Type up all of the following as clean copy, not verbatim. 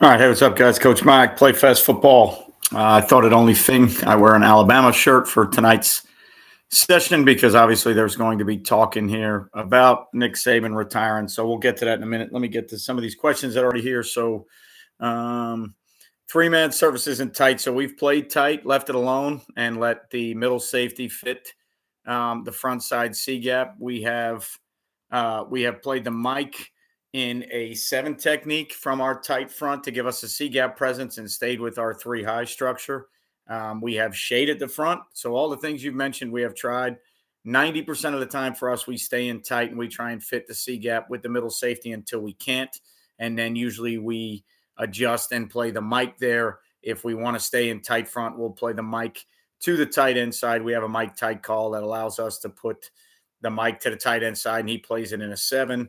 All right, hey, what's up, guys? Coach Mike, Play Fast Football. I thought it only thing I wear an Alabama shirt for tonight's session because obviously there's going to be talk in here about Nick Saban retiring. So we'll get to that in a minute. Let me get to some of these questions that are already here. So, um, three-man service isn't tight. So we've played tight, left it alone, and let the middle safety fit the front side C gap. We have played the Mike in a seven technique from our tight front to give us a C gap presence and stayed with our three high structure. We have shade at the front. So all the things you've mentioned, we have tried. 90% of the time for us, we stay in tight and we try and fit the C gap with the middle safety until we can't. And then usually we adjust and play the Mike there. If we want to stay in tight front, we'll play the Mike to the tight end side. We have a Mike tight call that allows us to put the Mike to the tight end side and he plays it in a seven.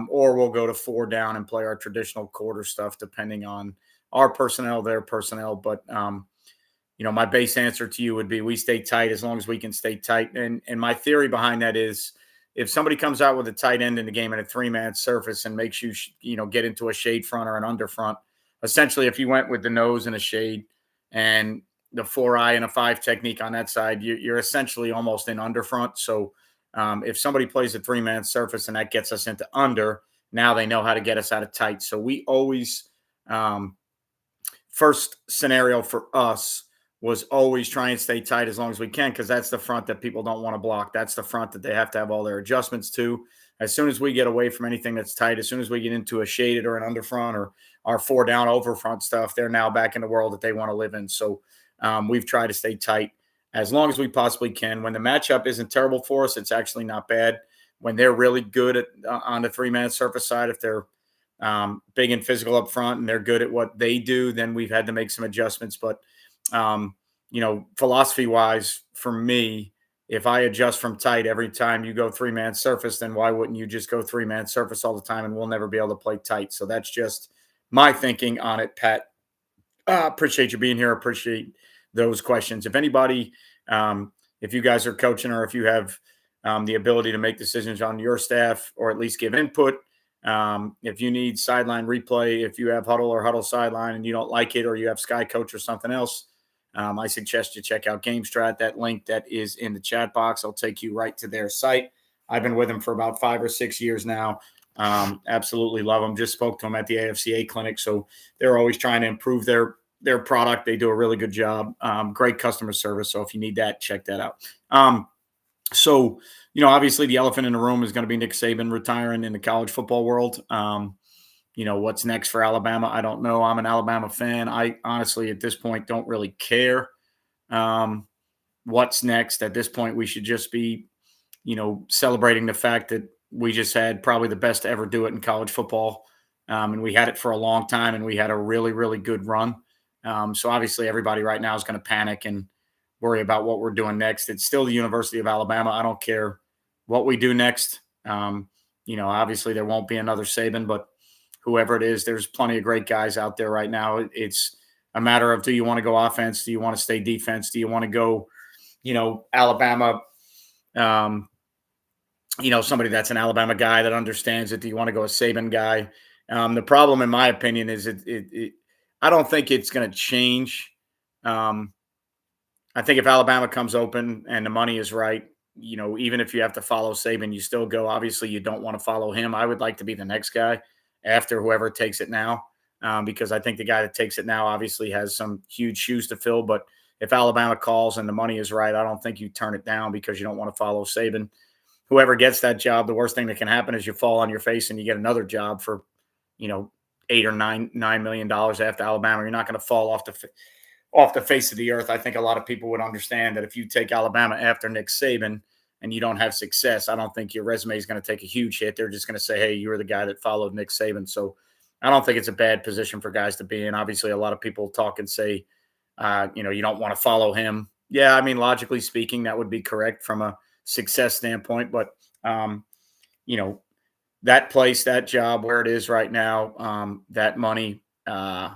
Or we'll go to four down and play our traditional quarter stuff, depending on our personnel, their personnel. But my base answer to you would be we stay tight as long as we can stay tight. And my theory behind that is if somebody comes out with a tight end in the game and a three-man surface and makes you, get into a shade front or an under front, essentially if you went with the nose and a shade and the 4-eye and a 5 technique on that side, you're essentially almost in under front. So if somebody plays a three-man surface and that gets us into under, now they know how to get us out of tight. So we always, first scenario for us was always try and stay tight as long as we can because that's the front that people don't want to block. That's the front that they have to have all their adjustments to. As soon as we get away from anything that's tight, as soon as we get into a shaded or an under front or our four down over front stuff, they're now back in the world that they want to live in. So we've tried to stay tight as long as we possibly can. When the matchup isn't terrible for us, it's actually not bad. When they're really good on the three-man surface side, if they're big and physical up front and they're good at what they do, then we've had to make some adjustments. But, philosophy-wise, for me, if I adjust from tight every time you go three-man surface, then why wouldn't you just go three-man surface all the time and we'll never be able to play tight? So that's just my thinking on it, Pat. Appreciate you being here. Appreciate those questions. If anybody, if you guys are coaching or if you have the ability to make decisions on your staff or at least give input, if you need sideline replay, if you have huddle or huddle sideline and you don't like it or you have Sky Coach or something else, I suggest you check out GameStrat. That link that is in the chat box, I'll take you right to their site. I've been with them for about 5 or 6 years now. Absolutely love them. Just spoke to them at the AFCA clinic. So they're always trying to improve their product. They do a really good job. Great customer service. So if you need that, check that out. Obviously the elephant in the room is going to be Nick Saban retiring in the college football world. What's next for Alabama? I don't know. I'm an Alabama fan. I honestly, at this point, don't really care what's next. At this point, we should just be, celebrating the fact that we just had probably the best to ever do it in college football. And we had it for a long time and we had a really, really good run. So obviously everybody right now is going to panic and worry about what we're doing next. It's still the University of Alabama. I don't care what we do next. Obviously there won't be another Saban, but whoever it is, there's plenty of great guys out there right now. It's a matter of, do you want to go offense? Do you want to stay defense? Do you want to go, Alabama, somebody that's an Alabama guy that understands it? Do you want to go a Saban guy? The problem, in my opinion, is I don't think it's going to change. I think if Alabama comes open and the money is right, even if you have to follow Saban, you still go. Obviously, you don't want to follow him. I would like to be the next guy after whoever takes it now, because I think the guy that takes it now obviously has some huge shoes to fill. But if Alabama calls and the money is right, I don't think you turn it down because you don't want to follow Saban. Whoever gets that job, the worst thing that can happen is you fall on your face and you get another job for, $8 or $9 million after Alabama. You're not going to fall off the face of the earth. I think a lot of people would understand that if you take Alabama after Nick Saban and you don't have success, I don't think your resume is going to take a huge hit. They're just going to say, hey, you were the guy that followed Nick Saban. So I don't think it's a bad position for guys to be in. Obviously, a lot of people talk and say, you don't want to follow him. Yeah, I mean, logically speaking, that would be correct from a success standpoint. But, that place, that job, where it is right now, that money, yeah,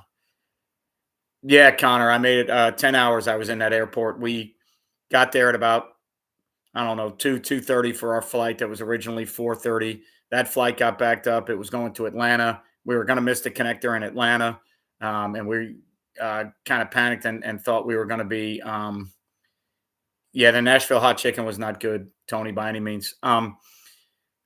Connor, I made it 10 hours. I was in that airport. We got there at about, I don't know, 2:30 for our flight that was originally 4:30. That flight got backed up. It was going to Atlanta. We were going to miss the connector in Atlanta. and we kind of panicked and thought we were going to be. Yeah, the Nashville hot chicken was not good, Tony, by any means.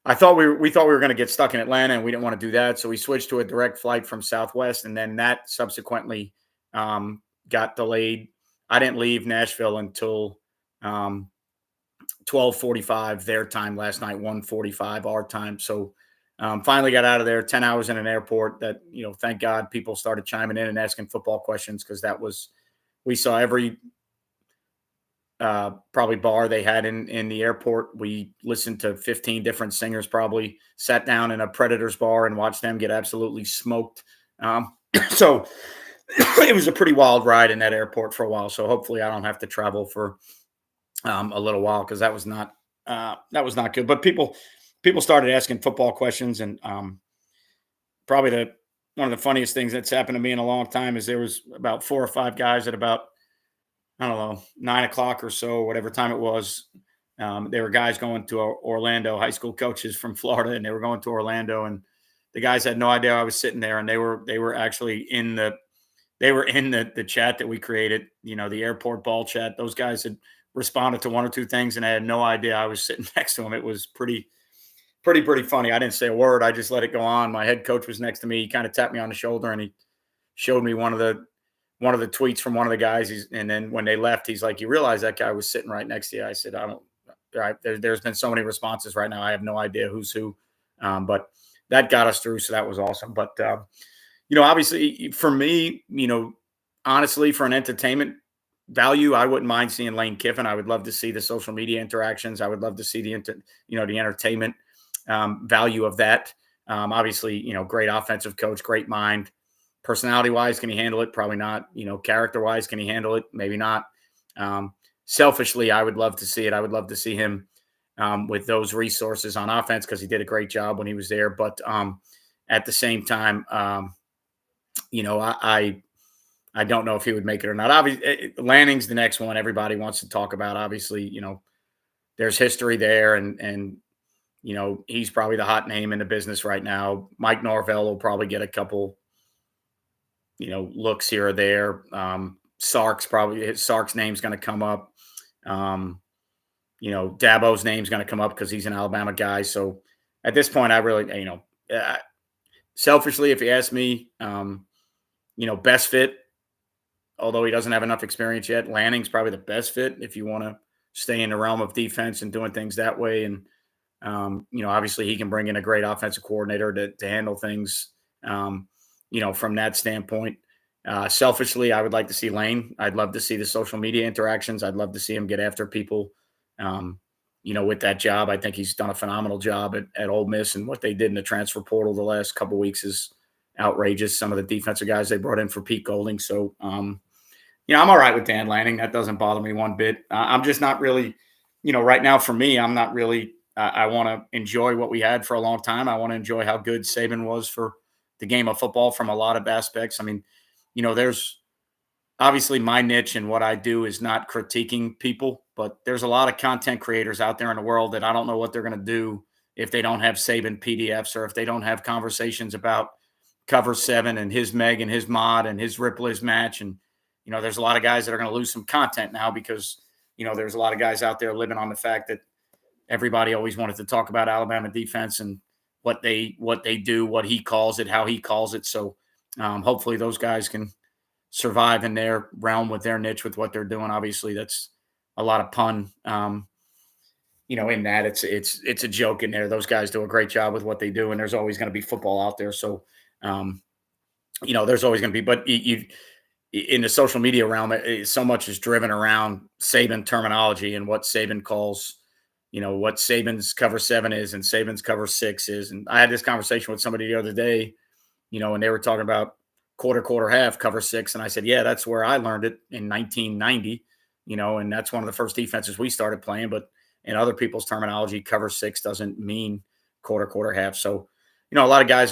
I thought we thought we were going to get stuck in Atlanta, and we didn't want to do that, so we switched to a direct flight from Southwest, and then that subsequently got delayed. I didn't leave Nashville until 12:45 their time last night, 1:45 our time. So finally got out of there. 10 hours in an airport. That thank God people started chiming in and asking football questions because we saw every probably bar they had in the airport. We listened to 15 different singers, probably sat down in a Predators bar and watched them get absolutely smoked. So it was a pretty wild ride in that airport for a while. So hopefully I don't have to travel for a little while because that was not good. But people started asking football questions, and probably one of the funniest things that's happened to me in a long time is there was about 4 or 5 guys at about, I don't know, 9 o'clock or so, whatever time it was. There were guys going to Orlando, high school coaches from Florida, and they were going to Orlando, and the guys had no idea I was sitting there, and they were actually in the chat that we created, the airport ball chat. Those guys had responded to one or two things, and I had no idea I was sitting next to them. It was pretty funny. I didn't say a word. I just let it go on. My head coach was next to me. He kind of tapped me on the shoulder, and he showed me one of the tweets from one of the guys. And then when they left, he's like, "You realize that guy was sitting right next to you?" I said, "I don't." Right, there's been so many responses right now. I have no idea who's who, but that got us through, so that was awesome. But obviously for me, honestly, for an entertainment value, I wouldn't mind seeing Lane Kiffin. I would love to see the social media interactions. I would love to see the entertainment value of that. Obviously, great offensive coach, great mind. Personality wise, can he handle it? Probably not. Character wise, can he handle it? Maybe not. Selfishly, I would love to see it. I would love to see him with those resources on offense because he did a great job when he was there. But at the same time, I don't know if he would make it or not. Obviously, Lanning's the next one everybody wants to talk about. Obviously, there's history there, and he's probably the hot name in the business right now. Mike Norvell will probably get a couple, looks here or there. Sark's name's going to come up. Dabo's name's going to come up because he's an Alabama guy. So at this point, I really, selfishly, if you ask me, best fit, although he doesn't have enough experience yet, Lanning's probably the best fit if you want to stay in the realm of defense and doing things that way. And, obviously he can bring in a great offensive coordinator to handle things, from that standpoint. Selfishly, I would like to see Lane. I'd love to see the social media interactions. I'd love to see him get after people, with that job. I think he's done a phenomenal job at Ole Miss, and what they did in the transfer portal the last couple of weeks is outrageous. Some of the defensive guys they brought in for Pete Golding. So, I'm all right with Dan Lanning. That doesn't bother me one bit. I'm just not really, right now for me, I'm not really, I want to enjoy what we had for a long time. I want to enjoy how good Saban was for the game of football from a lot of aspects. I mean, there's obviously my niche and what I do is not critiquing people, but there's a lot of content creators out there in the world that I don't know what they're going to do if they don't have Saban PDFs or if they don't have conversations about Cover 7 and his Meg and his Mod and his Ripple his match. And, there's a lot of guys that are going to lose some content now because, there's a lot of guys out there living on the fact that everybody always wanted to talk about Alabama defense and what they do, what he calls it, how he calls it. So hopefully those guys can survive in their realm with their niche with what they're doing. Obviously, that's a lot of pun. In that it's a joke in there. Those guys do a great job with what they do, and there's always going to be football out there. So, there's always going to be. But you in the social media realm, so much is driven around Saban terminology and what Saban calls, what Saban's Cover 7 is and Saban's Cover 6 is. And I had this conversation with somebody the other day, and they were talking about quarter, half, Cover 6. And I said, yeah, that's where I learned it in 1990, and that's one of the first defenses we started playing. But in other people's terminology, Cover 6 doesn't mean quarter, half. So, a lot of guys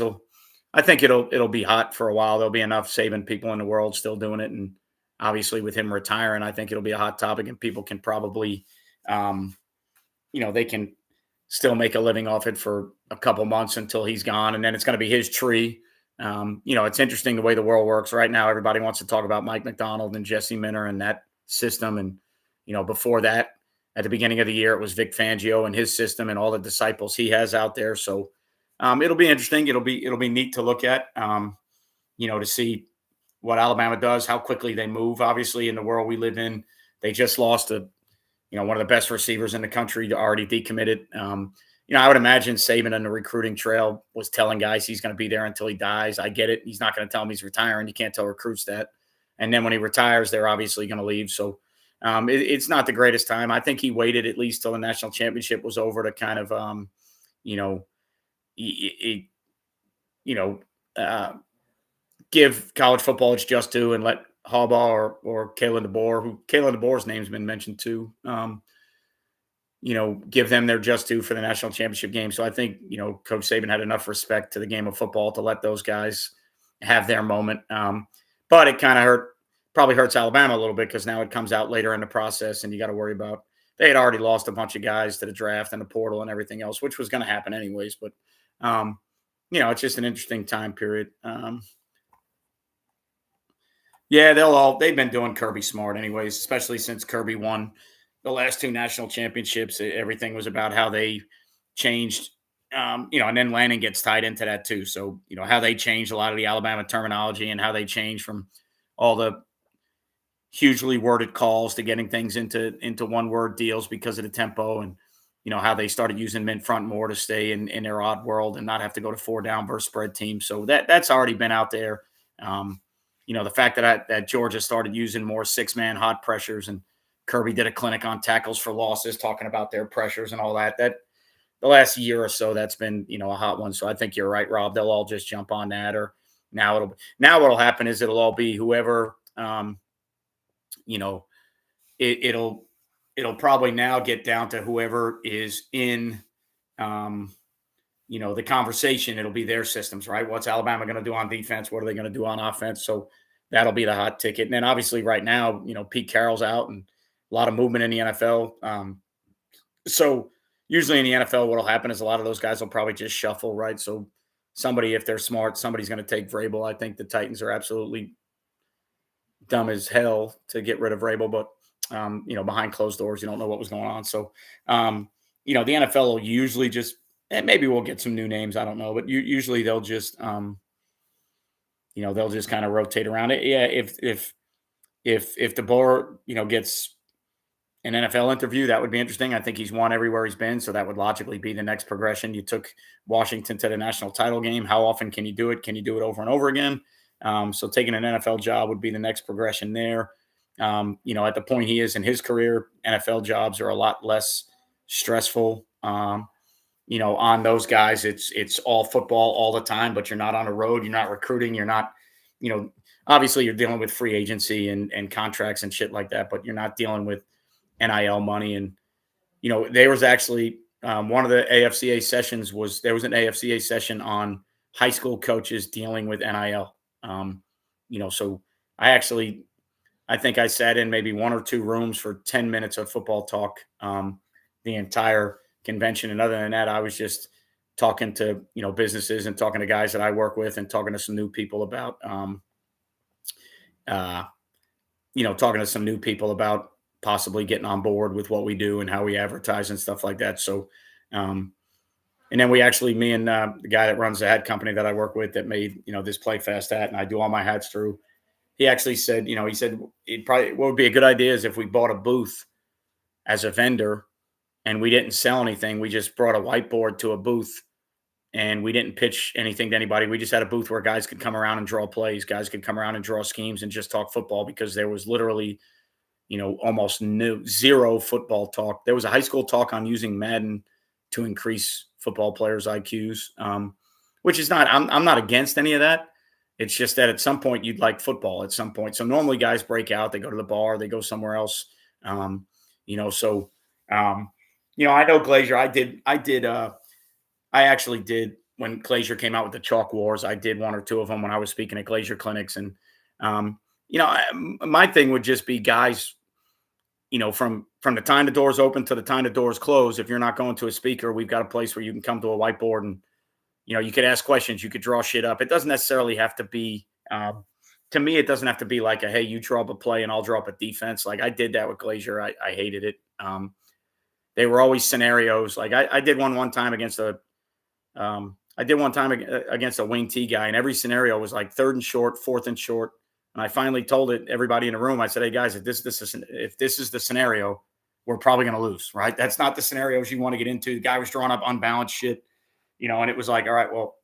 I think it'll be hot for a while. There'll be enough Saban people in the world still doing it. And obviously with him retiring, I think it'll be a hot topic and people can probably, they can still make a living off it for a couple months until he's gone. And then it's going to be his tree. It's interesting the way the world works right now. Everybody wants to talk about Mike Macdonald and Jesse Minter and that system. And, before that, at the beginning of the year, it was Vic Fangio and his system and all the disciples he has out there. So it'll be interesting. It'll be neat to look at, to see what Alabama does, how quickly they move. Obviously, in the world we live in, they just lost one of the best receivers in the country already decommitted. I would imagine Saban on the recruiting trail was telling guys he's going to be there until he dies. I get it. He's not going to tell them he's retiring. You can't tell recruits that. And then when he retires, they're obviously going to leave. So it's not the greatest time. I think he waited at least till the national championship was over to kind of, he, give college football its just due and let Harbaugh or Kalen DeBoer, who Kalen DeBoer's name's been mentioned too, give them their just due for the national championship game. So I think, Coach Saban had enough respect to the game of football to let those guys have their moment. But it kind of probably hurts Alabama a little bit because now it comes out later in the process and you got to worry about, they had already lost a bunch of guys to the draft and the portal and everything else, which was going to happen anyways. But, it's just an interesting time period. Yeah, they've been doing Kirby smart anyways, especially since Kirby won the last two national championships. Everything was about how they changed, and then Lanning gets tied into that too. So, how they changed a lot of the Alabama terminology and how they changed from all the hugely worded calls to getting things into one word deals because of the tempo and, how they started using mint front more to stay in their odd world and not have to go to 4 down versus spread teams. So that's already been out there. The fact that Georgia started using more 6-man hot pressures and Kirby did a clinic on tackles for losses, talking about their pressures and all that the last year or so, that's been, a hot one. So I think you're right, Rob. They'll all just jump on that. Or now what'll happen is it'll all be whoever, it'll probably now get down to whoever is in, the conversation. It'll be their systems, right? What's Alabama going to do on defense? What are they going to do on offense? So that'll be the hot ticket. And then obviously right now, Pete Carroll's out and a lot of movement in the NFL. So usually in the NFL, what'll happen is a lot of those guys will probably just shuffle, right? So somebody, if they're smart, somebody's going to take Vrabel. I think the Titans are absolutely dumb as hell to get rid of Vrabel, but behind closed doors, you don't know what was going on. So, the NFL will usually just, and maybe we'll get some new names. I don't know, but usually they'll just, they'll just kind of rotate around it. Yeah. If DeBoer, gets an NFL interview, that would be interesting. I think he's won everywhere he's been. So that would logically be the next progression. You took Washington to the national title game. How often can you do it? Can you do it over and over again? So taking an NFL job would be the next progression there. At the point he is in his career, NFL jobs are a lot less stressful. On those guys, it's all football all the time, but you're not on the road. You're not recruiting. You're not, obviously you're dealing with free agency and contracts and shit like that, but you're not dealing with NIL money. And, there was actually one of the AFCA sessions there was an AFCA session on high school coaches dealing with NIL. So I think I sat in maybe 1 or 2 rooms for 10 minutes of football talk, the entire convention. And other than that, I was just talking to, businesses and talking to guys that I work with and talking to some new people about, possibly getting on board with what we do and how we advertise and stuff like that. So, and then me and the guy that runs the hat company that I work with that made, this Play Fast hat, and I do all my hats through. He actually said, he said what would be a good idea is if we bought a booth as a vendor and we didn't sell anything. We just brought a whiteboard to a booth and we didn't pitch anything to anybody. We just had a booth where guys could come around and draw plays. Guys could come around and draw schemes and just talk football because there was literally, almost zero football talk. There was a high school talk on using Madden to increase football players' IQs, which is not, I'm not against any of that. It's just that at some point you'd like football at some point. So normally guys break out, they go to the bar, they go somewhere else. I know Glazier, I actually did when Glazier came out with the chalk wars. I did 1 or 2 of them when I was speaking at Glazier clinics. And, my thing would just be guys, from the time the doors open to the time the doors close, if you're not going to a speaker, we've got a place where you can come to a whiteboard and, You could ask questions, you could draw shit up. It doesn't necessarily have to be, to me, it doesn't have to be like hey, you draw up a play and I'll draw up a defense. Like I did that with Glazier. I hated it. They were always scenarios. Like I did one time against against a wing T guy, and every scenario was like third and short, fourth and short. And I finally told everybody in the room. I said, "Hey guys, if this is the scenario, we're probably going to lose, right? That's not the scenarios you want to get into." The guy was drawing up unbalanced shit, and it was like, all right, well,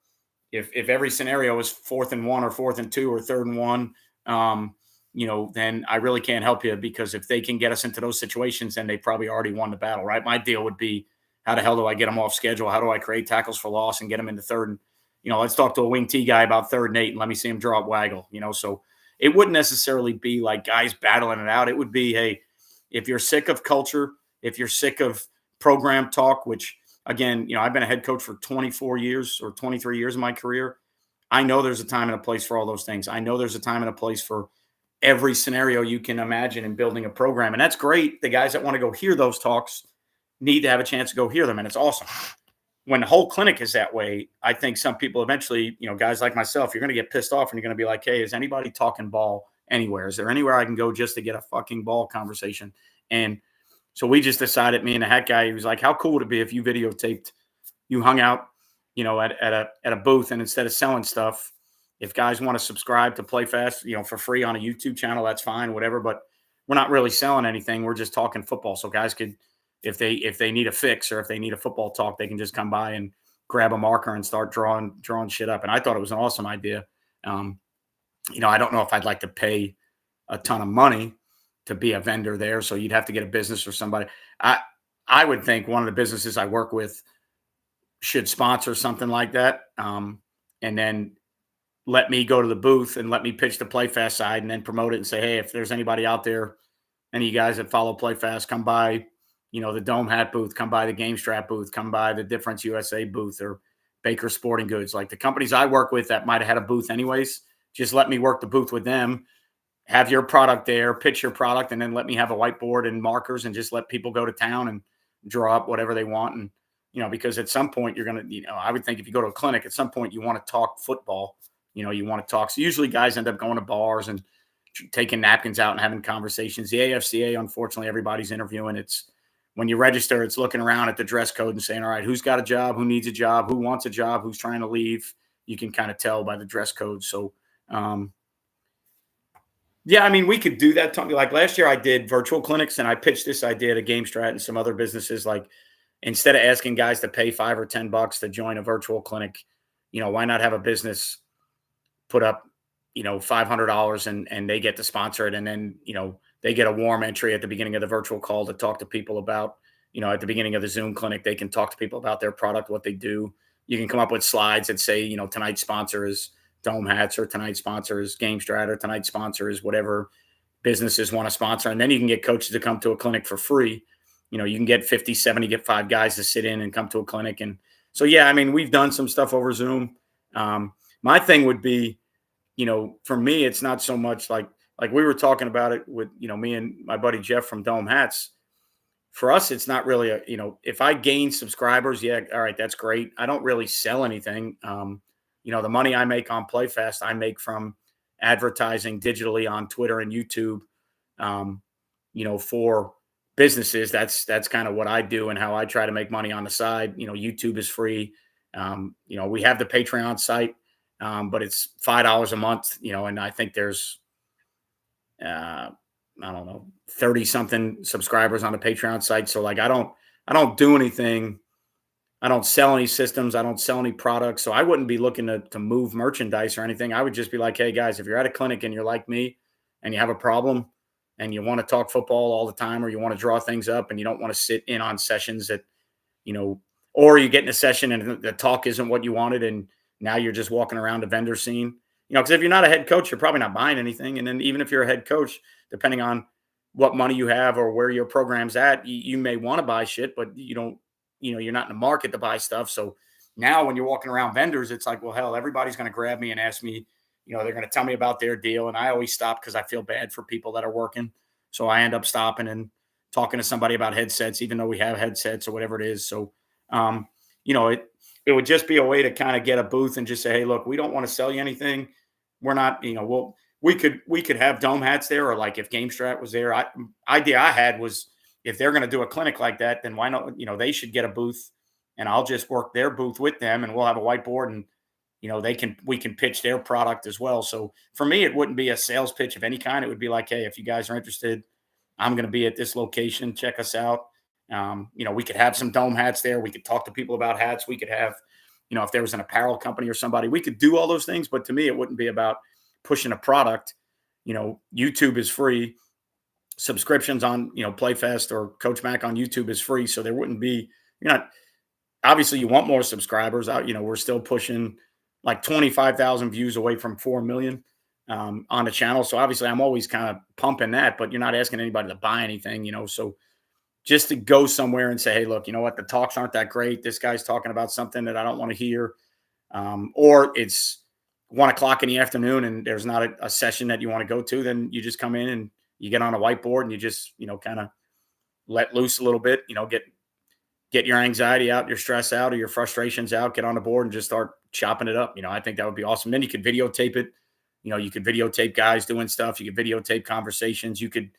if every scenario is 4th and 1 or 4th and 2 or 3rd and 1, then I really can't help you, because if they can get us into those situations, then they probably already won the battle, right? My deal would be, how the hell do I get them off schedule? How do I create tackles for loss and get them into third? And, let's talk to a wing T guy about 3rd and 8 and let me see him draw up waggle, so it wouldn't necessarily be like guys battling it out. It would be, hey, if you're sick of culture, if you're sick of program talk, which again, I've been a head coach for 24 years or 23 years of my career. I know there's a time and a place for all those things. I know there's a time and a place for every scenario you can imagine in building a program. And that's great. The guys that want to go hear those talks need to have a chance to go hear them. And it's awesome. When the whole clinic is that way, I think some people eventually, guys like myself, you're going to get pissed off and you're going to be like, hey, is anybody talking ball anywhere? Is there anywhere I can go just to get a fucking ball conversation? And so we just decided, me and the hat guy, he was like, how cool would it be if you videotaped, you hung out, at a booth, and instead of selling stuff, if guys want to subscribe to PlayFast, for free on a YouTube channel, that's fine, whatever. But we're not really selling anything. We're just talking football. So guys could, if they need a fix or if they need a football talk, they can just come by and grab a marker and start drawing shit up. And I thought it was an awesome idea. I don't know if I'd like to pay a ton of money to be a vendor there. So you'd have to get a business or somebody. I would think one of the businesses I work with should sponsor something like that. And then let me go to the booth and let me pitch the PlayFast side and then promote it and say, hey, if there's anybody out there, any of you guys that follow PlayFast, come by, the Dome Hat booth, come by the Game Strap booth, come by the Difference USA booth or Baker Sporting Goods. Like the companies I work with that might have had a booth anyways, just let me work the booth with them, have your product there, pitch your product, and then let me have a whiteboard and markers and just let people go to town and draw up whatever they want. And, because at some point you're going to, I would think if you go to a clinic, at some point you want to talk football, you want to talk. So usually guys end up going to bars and taking napkins out and having conversations. The AFCA, unfortunately, everybody's interviewing. It's when you register, it's looking around at the dress code and saying, all right, who's got a job, who needs a job, who wants a job, who's trying to leave. You can kind of tell by the dress code. So, yeah, I mean, we could do that. Like last year I did virtual clinics and I pitched this idea to GameStrat and some other businesses. Like instead of asking guys to pay $5 or $10 to join a virtual clinic, why not have a business put up, $500 and they get to sponsor it. And then, they get a warm entry at the beginning of the virtual call to talk to people about, at the beginning of the Zoom clinic, they can talk to people about their product, what they do. You can come up with slides that say, tonight's sponsor is Dome Hats, or tonight's sponsor is GameStrat, or tonight's sponsor is whatever businesses want to sponsor. And then you can get coaches to come to a clinic for free. You can get 50, 70, get 5 guys to sit in and come to a clinic. And so, yeah, I mean, we've done some stuff over Zoom. My thing would be, for me, it's not so much like we were talking about it with, me and my buddy Jeff from Dome Hats. For us, it's not really if I gain subscribers, yeah, all right, that's great. I don't really sell anything. The money I make on PlayFast, I make from advertising digitally on Twitter and YouTube, for businesses. That's kind of what I do and how I try to make money on the side. YouTube is free. We have the Patreon site, but it's $5 a month, and I think there's, I don't know, 30 something subscribers on the Patreon site. So like, I don't do anything. I don't sell any systems. I don't sell any products. So I wouldn't be looking to move merchandise or anything. I would just be like, hey guys, if you're at a clinic and you're like me and you have a problem and you want to talk football all the time, or you want to draw things up and you don't want to sit in on sessions that, or you get in a session and the talk isn't what you wanted, and now you're just walking around the vendor scene, because if you're not a head coach, you're probably not buying anything. And then even if you're a head coach, depending on what money you have or where your program's at, you may want to buy shit, but you don't, you're not in the market to buy stuff. So now when you're walking around vendors, it's like, well, hell, everybody's going to grab me and ask me, they're going to tell me about their deal. And I always stop because I feel bad for people that are working. So I end up stopping and talking to somebody about headsets, even though we have headsets or whatever it is. So, it would just be a way to kind of get a booth and just say, hey, look, we don't want to sell you anything. We're not, we could have dome hats there, or like if Game Strat was there. Idea I had was, if they're going to do a clinic like that, then why not? They should get a booth, and I'll just work their booth with them, and we'll have a whiteboard, and we can pitch their product as well. So for me, it wouldn't be a sales pitch of any kind. It would be like, hey, if you guys are interested, I'm going to be at this location. Check us out. We could have some dome hats there. We could talk to people about hats. We could have, if there was an apparel company or somebody, we could do all those things. But to me, it wouldn't be about pushing a product. YouTube is free. Subscriptions on, PlayFest or Coach Mac on YouTube is free. So there wouldn't be, you're not, obviously you want more subscribers out. We're still pushing like 25,000 views away from 4 million on the channel. So obviously I'm always kind of pumping that, but you're not asking anybody to buy anything, so just to go somewhere and say, hey, look, you know what? The talks aren't that great. This guy's talking about something that I don't want to hear. Or it's 1:00 in the afternoon and there's not a session that you want to go to. Then you just come in and you get on a whiteboard and you just, kind of let loose a little bit, get your anxiety out, your stress out, or your frustrations out, get on the board and just start chopping it up. I think that would be awesome. Then you could videotape it. You could videotape guys doing stuff. You could videotape conversations. You could,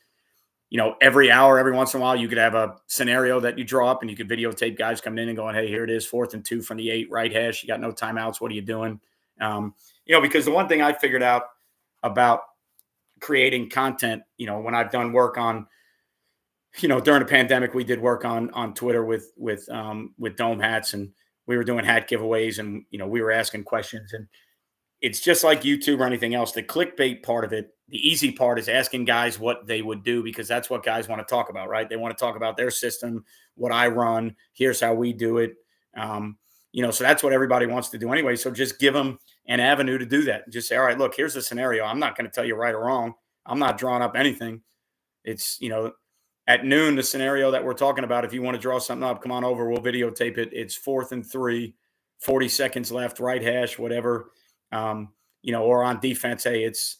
every hour, every once in a while, you could have a scenario that you draw up and you could videotape guys coming in and going, hey, here it is, 4th and 2 from the 8, right hash. You got no timeouts. What are you doing? Because the one thing I figured out about creating content, when I've done work on, during the pandemic, we did work on Twitter with dome hats, and we were doing hat giveaways, and, we were asking questions, and it's just like YouTube or anything else. The clickbait part of it, the easy part is asking guys what they would do, because that's what guys want to talk about, right? They want to talk about their system, what I run. Here's how we do it. So that's what everybody wants to do anyway. So just give them an avenue to do that. Just say, all right, look, here's the scenario. I'm not going to tell you right or wrong. I'm not drawing up anything. It's, at noon, the scenario that we're talking about, if you want to draw something up, come on over. We'll videotape it. It's 4th and 3, 40 seconds left, right hash, whatever. Or on defense, hey, it's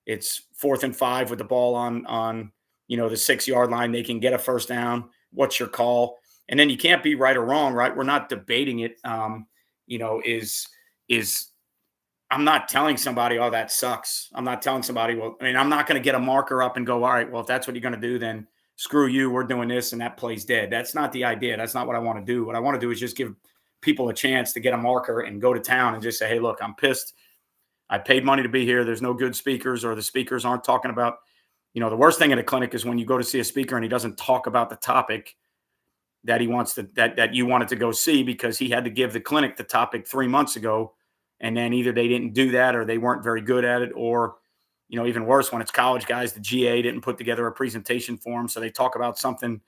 4th and 5 with the ball on the 6-yard line. They can get a first down. What's your call? And then you can't be right or wrong, right? We're not debating it. I'm not telling somebody, oh, that sucks. I'm not telling somebody, I'm not going to get a marker up and go, all right, well, if that's what you're going to do, then screw you. We're doing this and that play's dead. That's not the idea. That's not what I want to do. What I want to do is just give people a chance to get a marker and go to town and just say, hey, look, I'm pissed. I paid money to be here. There's no good speakers, or the speakers aren't talking about, the worst thing in a clinic is when you go to see a speaker and he doesn't talk about the topic that he wants to, that you wanted to go see, because he had to give the clinic the topic 3 months ago. And then either they didn't do that, or they weren't very good at it, or, even worse, when it's college guys, the GA didn't put together a presentation for them. So they talk about something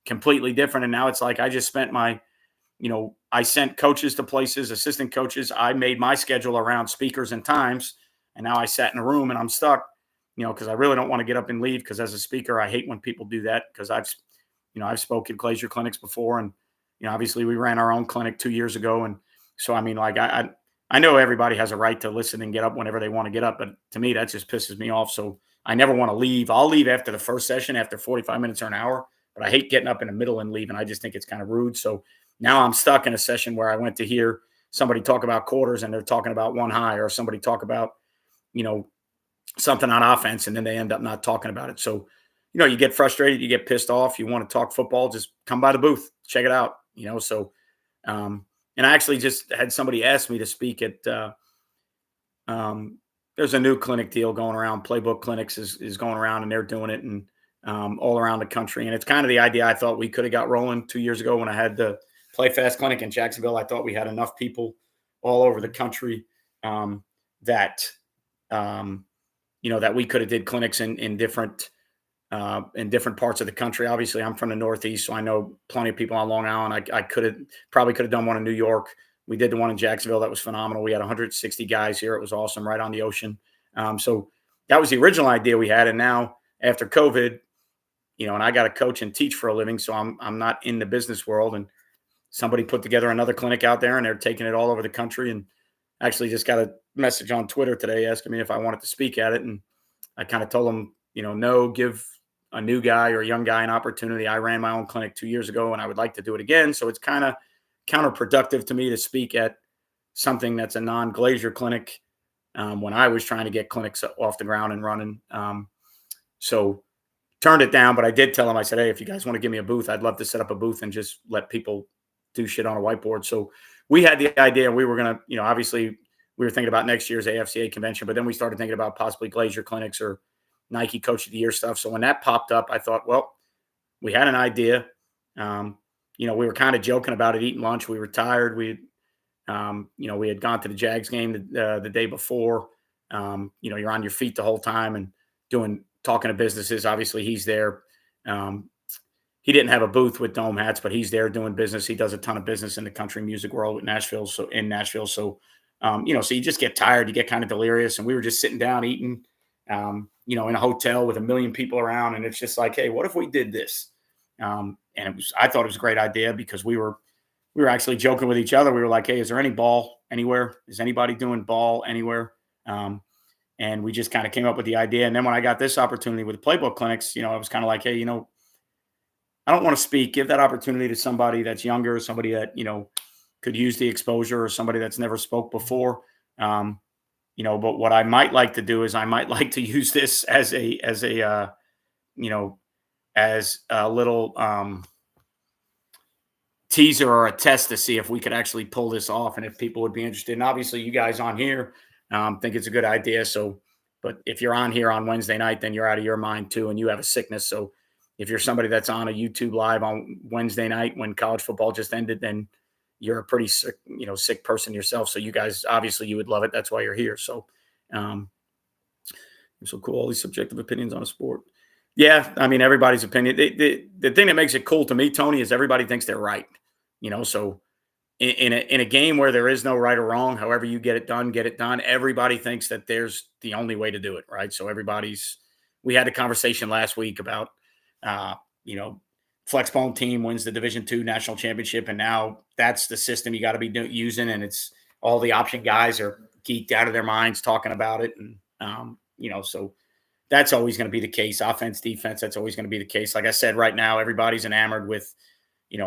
completely different. And now it's like, I just spent I sent coaches to places, assistant coaches. I made my schedule around speakers and times. And now I sat in a room and I'm stuck, because I really don't want to get up and leave. Because as a speaker, I hate when people do that, because I've spoken Glacier clinics before. And, obviously we ran our own clinic 2 years ago. And so, I know everybody has a right to listen and get up whenever they want to get up, but to me, that just pisses me off. So I never want to leave. I'll leave after the first session, after 45 minutes or an hour, but I hate getting up in the middle and leaving. I just think it's kind of rude. So now I'm stuck in a session where I went to hear somebody talk about quarters and they're talking about one high, or somebody talk about, something on offense, and then they end up not talking about it. So, you get frustrated, you get pissed off, you want to talk football, just come by the booth, check it out, and I actually just had somebody ask me to speak at, there's a new clinic deal going around. Playbook Clinics is going around, and they're doing it, and all around the country. And it's kind of the idea I thought we could have got rolling 2 years ago when I had the Play Fast Clinic in Jacksonville. I thought we had enough people all over the country that we could have did clinics in different parts of the country. Obviously, I'm from the Northeast, so I know plenty of people on Long Island. I probably could have done one in New York. We did the one in Jacksonville. That was phenomenal. We had 160 guys here. It was awesome, right on the ocean. So that was the original idea we had. And now after COVID, and I got to coach and teach for a living, so I'm not in the business world. And somebody put together another clinic out there, and they're taking it all over the country. And actually just got a message on Twitter today asking me if I wanted to speak at it. And I kind of told them, no, give a new guy or a young guy an opportunity. I ran my own clinic 2 years ago, and I would like to do it again. So it's kind of counterproductive to me to speak at something that's a non-glazier clinic when I was trying to get clinics off the ground and running. So turned it down, but I did tell him, I said, hey, if you guys want to give me a booth, I'd love to set up a booth and just let people do shit on a whiteboard. So we had the idea we were going to, obviously we were thinking about next year's AFCA convention, but then we started thinking about possibly Glazier clinics or Nike Coach of the Year stuff. So when that popped up, I thought, well, we had an idea. We were kind of joking about it, eating lunch. We were tired. We had gone to the Jags game the day before. You're on your feet the whole time and talking to businesses. Obviously, he's there. He didn't have a booth with dome hats, but he's there doing business. He does a ton of business in the country music world with Nashville. So in Nashville, so you just get tired, you get kind of delirious, and we were just sitting down eating, in a hotel with a million people around, and it's just like, hey, what if we did this? And I thought it was a great idea because we were actually joking with each other. We were like, hey, is there any ball anywhere? Is anybody doing ball anywhere? And we just kind of came up with the idea. And then when I got this opportunity with the playbook clinics, I was kind of like, hey, I don't want to speak. Give that opportunity to somebody that's younger, somebody that, could use the exposure, or somebody that's never spoke before. But what I might like to do is I might like to use this as a little teaser or a test to see if we could actually pull this off and if people would be interested. And obviously you guys on here think it's a good idea. So, but if you're on here on Wednesday night, then you're out of your mind too, and you have a sickness. So if you're somebody that's on a YouTube live on Wednesday night when college football just ended, then you're a pretty sick person yourself. So you guys, obviously you would love it. That's why you're here. So, so cool. All these subjective opinions on a sport. Yeah. I mean, everybody's opinion. The thing that makes it cool to me, Tony, is everybody thinks they're right. So in a game where there is no right or wrong, however you get it done. Everybody thinks that there's the only way to do it. Right. So we had a conversation last week about, Flexbone team wins the Division II national championship. And now that's the system you got to be using. And it's all the option guys are geeked out of their minds talking about it. And, so that's always going to be the case. Offense, defense, that's always going to be the case. Like I said, right now, everybody's enamored with,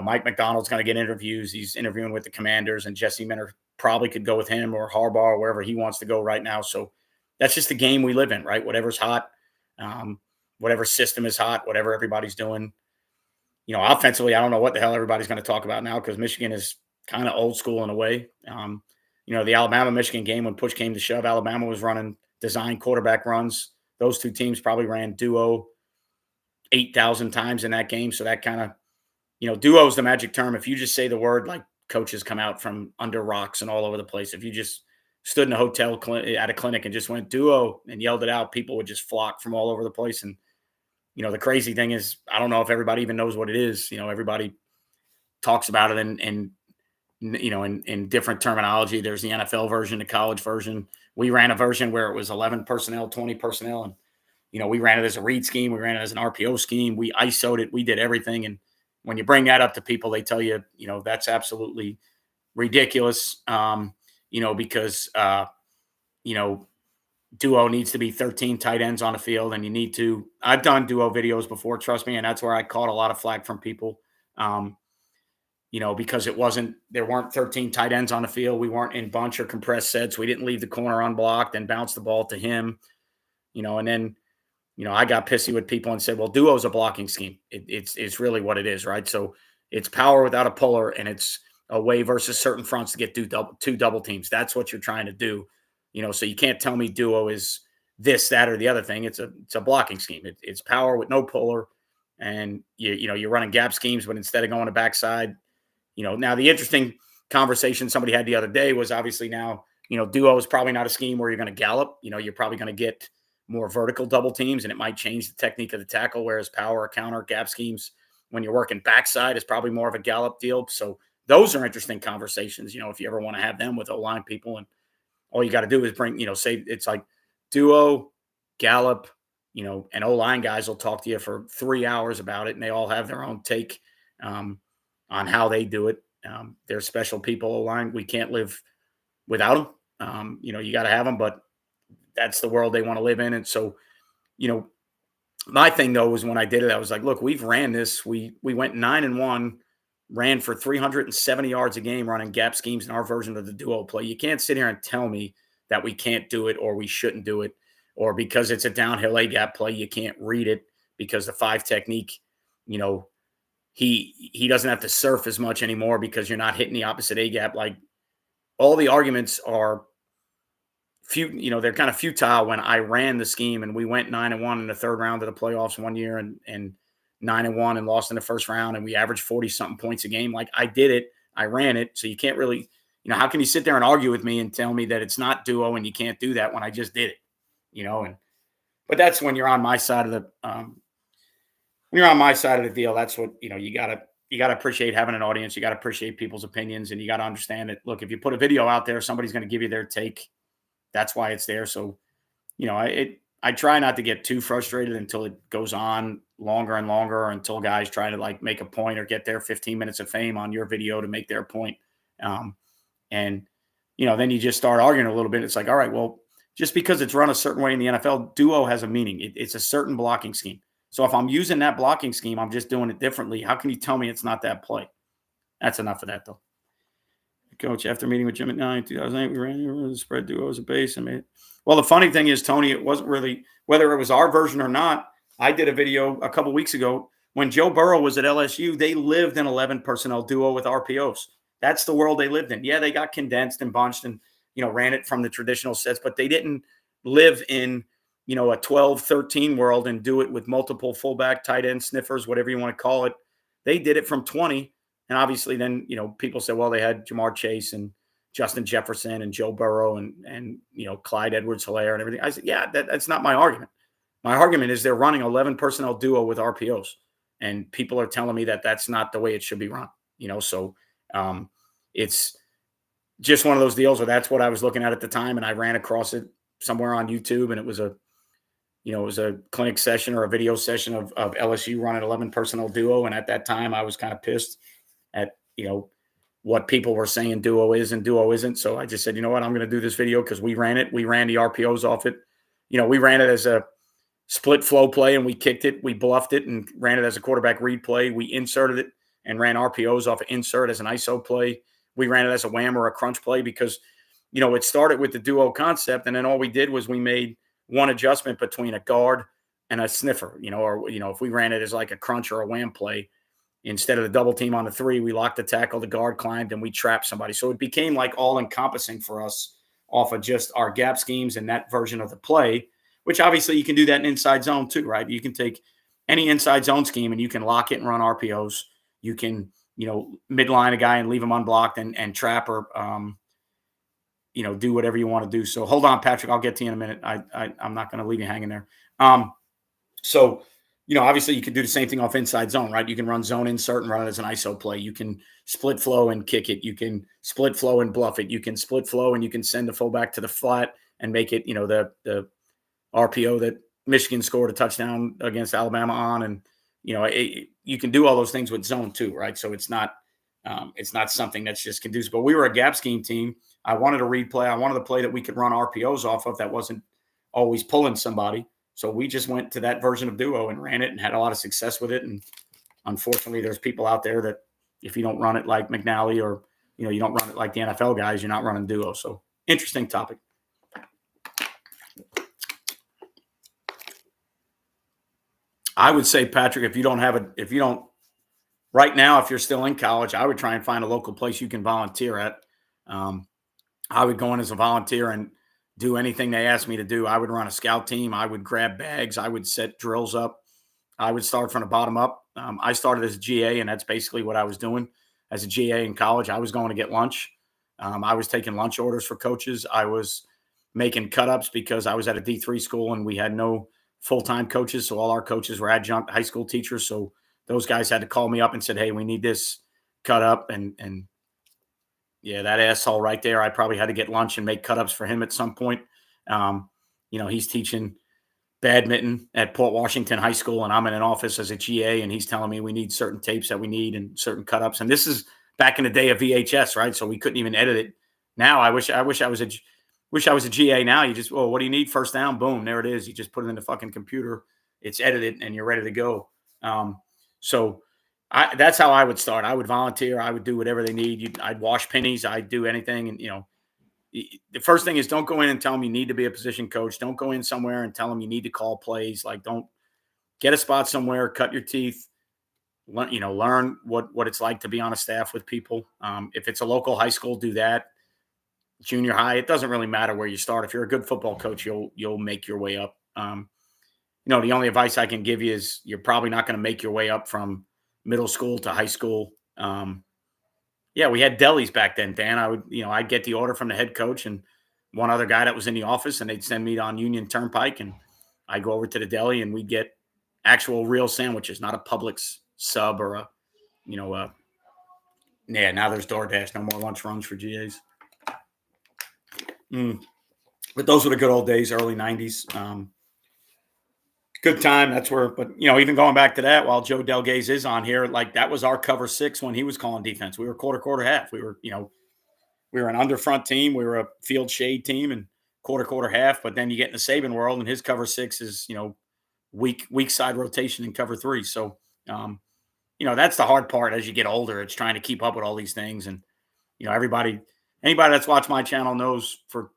Mike McDonald's going to get interviews. He's interviewing with the Commanders, and Jesse Minter probably could go with him, or Harbaugh, or wherever he wants to go right now. So that's just the game we live in, right? Whatever's hot, whatever system is hot, whatever everybody's doing. Offensively, I don't know what the hell everybody's going to talk about now because Michigan is kind of old school in a way. The Alabama-Michigan game, when push came to shove, Alabama was running design quarterback runs. Those two teams probably ran duo 8,000 times in that game. So that kind of, duo is the magic term. If you just say the word, like coaches come out from under rocks and all over the place. If you just stood in a hotel at a clinic and just went duo and yelled it out, people would just flock from all over the place. And, the crazy thing is, I don't know if everybody even knows what it is. Everybody talks about it in different terminology. There's the NFL version, the college version. We ran a version where it was 11 personnel, 20 personnel. And, we ran it as a read scheme. We ran it as an RPO scheme. We ISO'd it. We did everything. And when you bring that up to people, they tell you, that's absolutely ridiculous. Because, duo needs to be 13 tight ends on the field, and I've done duo videos before, trust me. And that's where I caught a lot of flack from people, because there weren't 13 tight ends on the field. We weren't in bunch or compressed sets. We didn't leave the corner unblocked and bounce the ball to him, and then, I got pissy with people and said, well, duo is a blocking scheme. It's really what it is. Right. So it's power without a puller, and it's a way versus certain fronts to get two double teams. That's what you're trying to do. So you can't tell me duo is this, that, or the other thing. It's a blocking scheme. It's power with no puller, and you're running gap schemes, but instead of going to backside, now the interesting conversation somebody had the other day was obviously now, duo is probably not a scheme where you're going to gallop. You're probably going to get more vertical double teams, and it might change the technique of the tackle. Whereas power or counter gap schemes, when you're working backside, is probably more of a gallop deal. So those are interesting conversations. If you ever want to have them with O-line people, and all you got to do is bring, say it's like duo, gallop, and O-line guys will talk to you for 3 hours about it, and they all have their own take on how they do it. They're special people, O-line. We can't live without them. You got to have them, but that's the world they want to live in. And so, my thing though was when I did it, I was like, look, we've ran this. We went 9-1 ran for 370 yards a game running gap schemes in our version of the duo play. You can't sit here and tell me that we can't do it or we shouldn't do it, or because it's a downhill A gap play, you can't read it because the 5 technique, you know, he doesn't have to surf as much anymore because you're not hitting the opposite A gap. Like, all the arguments are they're kind of futile when I ran the scheme and we went 9-1 in the third round of the playoffs one year and 9-1 and lost in the first round and we averaged 40 something points a game. Like, I did it, I ran it. So you can't really, how can you sit there and argue with me and tell me that it's not duo and you can't do that when I just did it, but that's when you're on my side of the deal. That's what, you gotta appreciate having an audience. You gotta appreciate people's opinions and you gotta understand that, look, if you put a video out there, somebody's going to give you their take. That's why it's there. So, I try not to get too frustrated until it goes on longer and longer, or until guys try to like make a point or get their 15 minutes of fame on your video to make their point. And then you just start arguing a little bit. It's like, all right, well, just because it's run a certain way in the NFL, duo has a meaning. It's a certain blocking scheme. So if I'm using that blocking scheme, I'm just doing it differently. How can you tell me it's not that play? That's enough of that, though. Coach, after meeting with Jim at 2008, we ran the spread duo as a base. Well, the funny thing is, Tony, it wasn't really, whether it was our version or not. I did a video a couple weeks ago when Joe Burrow was at LSU. They lived in 11 personnel duo with RPOs. That's the world they lived in. Yeah, they got condensed and bunched and, ran it from the traditional sets, but they didn't live in, a 12-13 world and do it with multiple fullback, tight end, sniffers, whatever you want to call it. They did it from 20. And obviously then, people say, well, they had Jamar Chase and Justin Jefferson and Joe Burrow and Clyde Edwards-Helaire and everything. I said, yeah, that's not my argument. My argument is they're running 11 personnel duo with RPOs. And people are telling me that that's not the way it should be run. So it's just one of those deals where that's what I was looking at the time. And I ran across it somewhere on YouTube, and it was a clinic session or a video session of LSU running 11 personnel duo. And at that time I was kind of pissed at, what people were saying duo is and duo isn't. So I just said, you know what, I'm going to do this video because we ran it. We ran the RPOs off it. We ran it as a split flow play and we kicked it. We bluffed it and ran it as a quarterback read play. We inserted it and ran RPOs off of insert as an ISO play. We ran it as a wham or a crunch play because, it started with the duo concept. And then all we did was we made one adjustment between a guard and a sniffer, if we ran it as like a crunch or a wham play, instead of the double team on the 3, we locked the tackle, the guard climbed, and we trapped somebody. So it became like all encompassing for us off of just our gap schemes and that version of the play, which obviously you can do that in inside zone too, right? You can take any inside zone scheme and you can lock it and run RPOs. You can, midline a guy and leave him unblocked and trap or, do whatever you want to do. So hold on, Patrick, I'll get to you in a minute. I'm not going to leave you hanging there. So obviously you can do the same thing off inside zone, right? You can run zone insert and run it as an ISO play. You can split flow and kick it. You can split flow and bluff it. You can split flow and you can send the fullback to the flat and make it, the RPO that Michigan scored a touchdown against Alabama on. And, you can do all those things with zone too, right? So it's not something that's just conducive. But we were a gap scheme team. I wanted a read play. I wanted a play that we could run RPOs off of that wasn't always pulling somebody. So we just went to that version of duo and ran it and had a lot of success with it. And unfortunately, there's people out there that if you don't run it like McNally or, you don't run it like the NFL guys, you're not running duo. So interesting topic. I would say, Patrick, if right now, if you're still in college, I would try and find a local place you can volunteer at. I would go in as a volunteer and do anything they asked me to do. I would run a scout team. I would grab bags. I would set drills up. I would start from the bottom up. I started as a GA, and that's basically what I was doing as a GA in college. I was going to get lunch. I was taking lunch orders for coaches. I was making cut-ups because I was at a D3 school, and we had no full-time coaches, so all our coaches were adjunct high school teachers. So those guys had to call me up and said, hey, we need this cut up. And yeah, that asshole right there, I probably had to get lunch and make cut-ups for him at some point. He's teaching badminton at Port Washington High School, and I'm in an office as a GA, and he's telling me we need certain tapes that we need and certain cut-ups. And this is back in the day of VHS, right? So we couldn't even edit it. Now I wish I was a GA now. You just, what do you need? First down, boom, there it is. You just put it in the fucking computer. It's edited and you're ready to go. So, That's how I would start. I would volunteer. I would do whatever they need. I'd wash pennies. I'd do anything. And, the first thing is don't go in and tell them you need to be a position coach. Don't go in somewhere and tell them you need to call plays. Like, don't get a spot somewhere, cut your teeth, learn what it's like to be on a staff with people. If it's a local high school, do that. Junior high, it doesn't really matter where you start. If you're a good football coach, you'll make your way up. The only advice I can give you is you're probably not going to make your way up from middle school to high school. Yeah, we had delis back then, Dan. I'd get the order from the head coach and one other guy that was in the office, and they'd send me on Union Turnpike, and I'd go over to the deli, and we'd get actual real sandwiches, not a Publix sub or yeah. Now there's DoorDash, no more lunch runs for GAs. But those were the good old days, early '90s. Good time. That's where, but even going back to that, while Joe Delgaze is on here, like that was our cover six when he was calling defense. We were quarter, half. We were an underfront team. We were a field shade team and quarter, half. But then you get in the Saban world and his cover six is, weak side rotation in cover three. So, that's the hard part as you get older. It's trying to keep up with all these things. And, anybody that's watched my channel knows for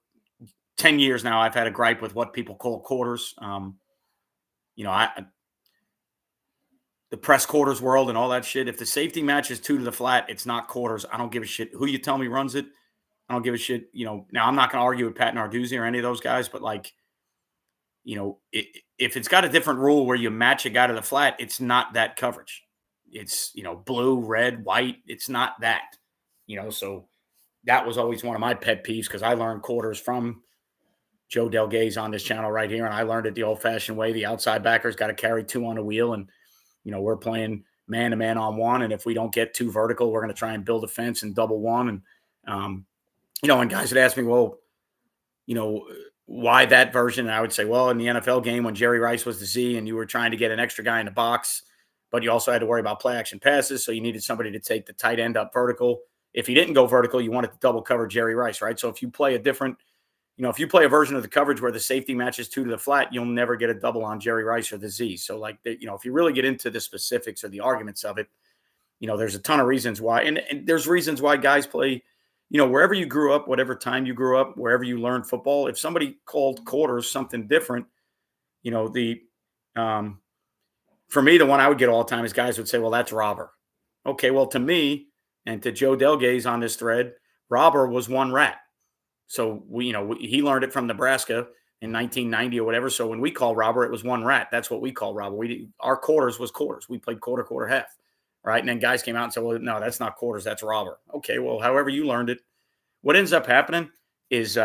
10 years now, I've had a gripe with what people call quarters. The press quarters world and all that shit. If the safety matches 2 to the flat, it's not quarters. I don't give a shit who you tell me runs it. I don't give a shit. Now I'm not going to argue with Pat Narduzzi or any of those guys, but if it's got a different rule where you match a guy to the flat, it's not that coverage. It's, blue, red, white. It's not that, so that was always one of my pet peeves because I learned quarters from Joe Delgaze on this channel right here. And I learned it the old fashioned way. The outside backers got to carry 2 on the wheel. And, we're playing man to man on 1. And if we don't get 2 vertical, we're going to try and build a fence and double 1. And, and guys would ask me, well, why that version? And I would say, well, in the NFL game, when Jerry Rice was the Z and you were trying to get an extra guy in the box, but you also had to worry about play action passes. So you needed somebody to take the tight end up vertical. If he didn't go vertical, you wanted to double cover Jerry Rice, right? So if you play a different, if you play a version of the coverage where the safety matches 2 to the flat, you'll never get a double on Jerry Rice or the Z. So if you really get into the specifics or the arguments of it, there's a ton of reasons why. And there's reasons why guys play, wherever you grew up, whatever time you grew up, wherever you learned football, if somebody called quarters something different, for me, the one I would get all the time is guys would say, well, that's robber. Okay, well, to me and to Joe Delgaze on this thread, robber was 1 rat. So he learned it from Nebraska in 1990 or whatever. So when we call robber, it was 1 rat. That's what we call robber. Our quarters was quarters. We played quarter, half. Right. And then guys came out and said, well, no, that's not quarters. That's robber. Okay. Well, however you learned it, what ends up happening is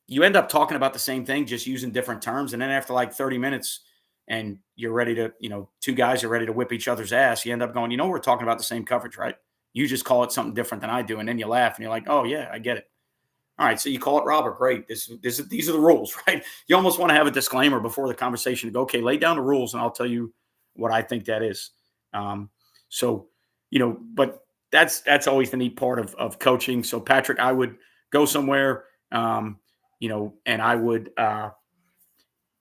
you end up talking about the same thing, just using different terms. And then after like 30 minutes and you're ready to, 2 guys are ready to whip each other's ass, you end up going, we're talking about the same coverage, right? You just call it something different than I do. And then you laugh and you're like, oh yeah, I get it. All right, so you call it robber. Great. These are the rules, right? You almost want to have a disclaimer before the conversation to go, okay, lay down the rules and I'll tell you what I think that is. But that's always the neat part of coaching. So Patrick, I would go somewhere, and I would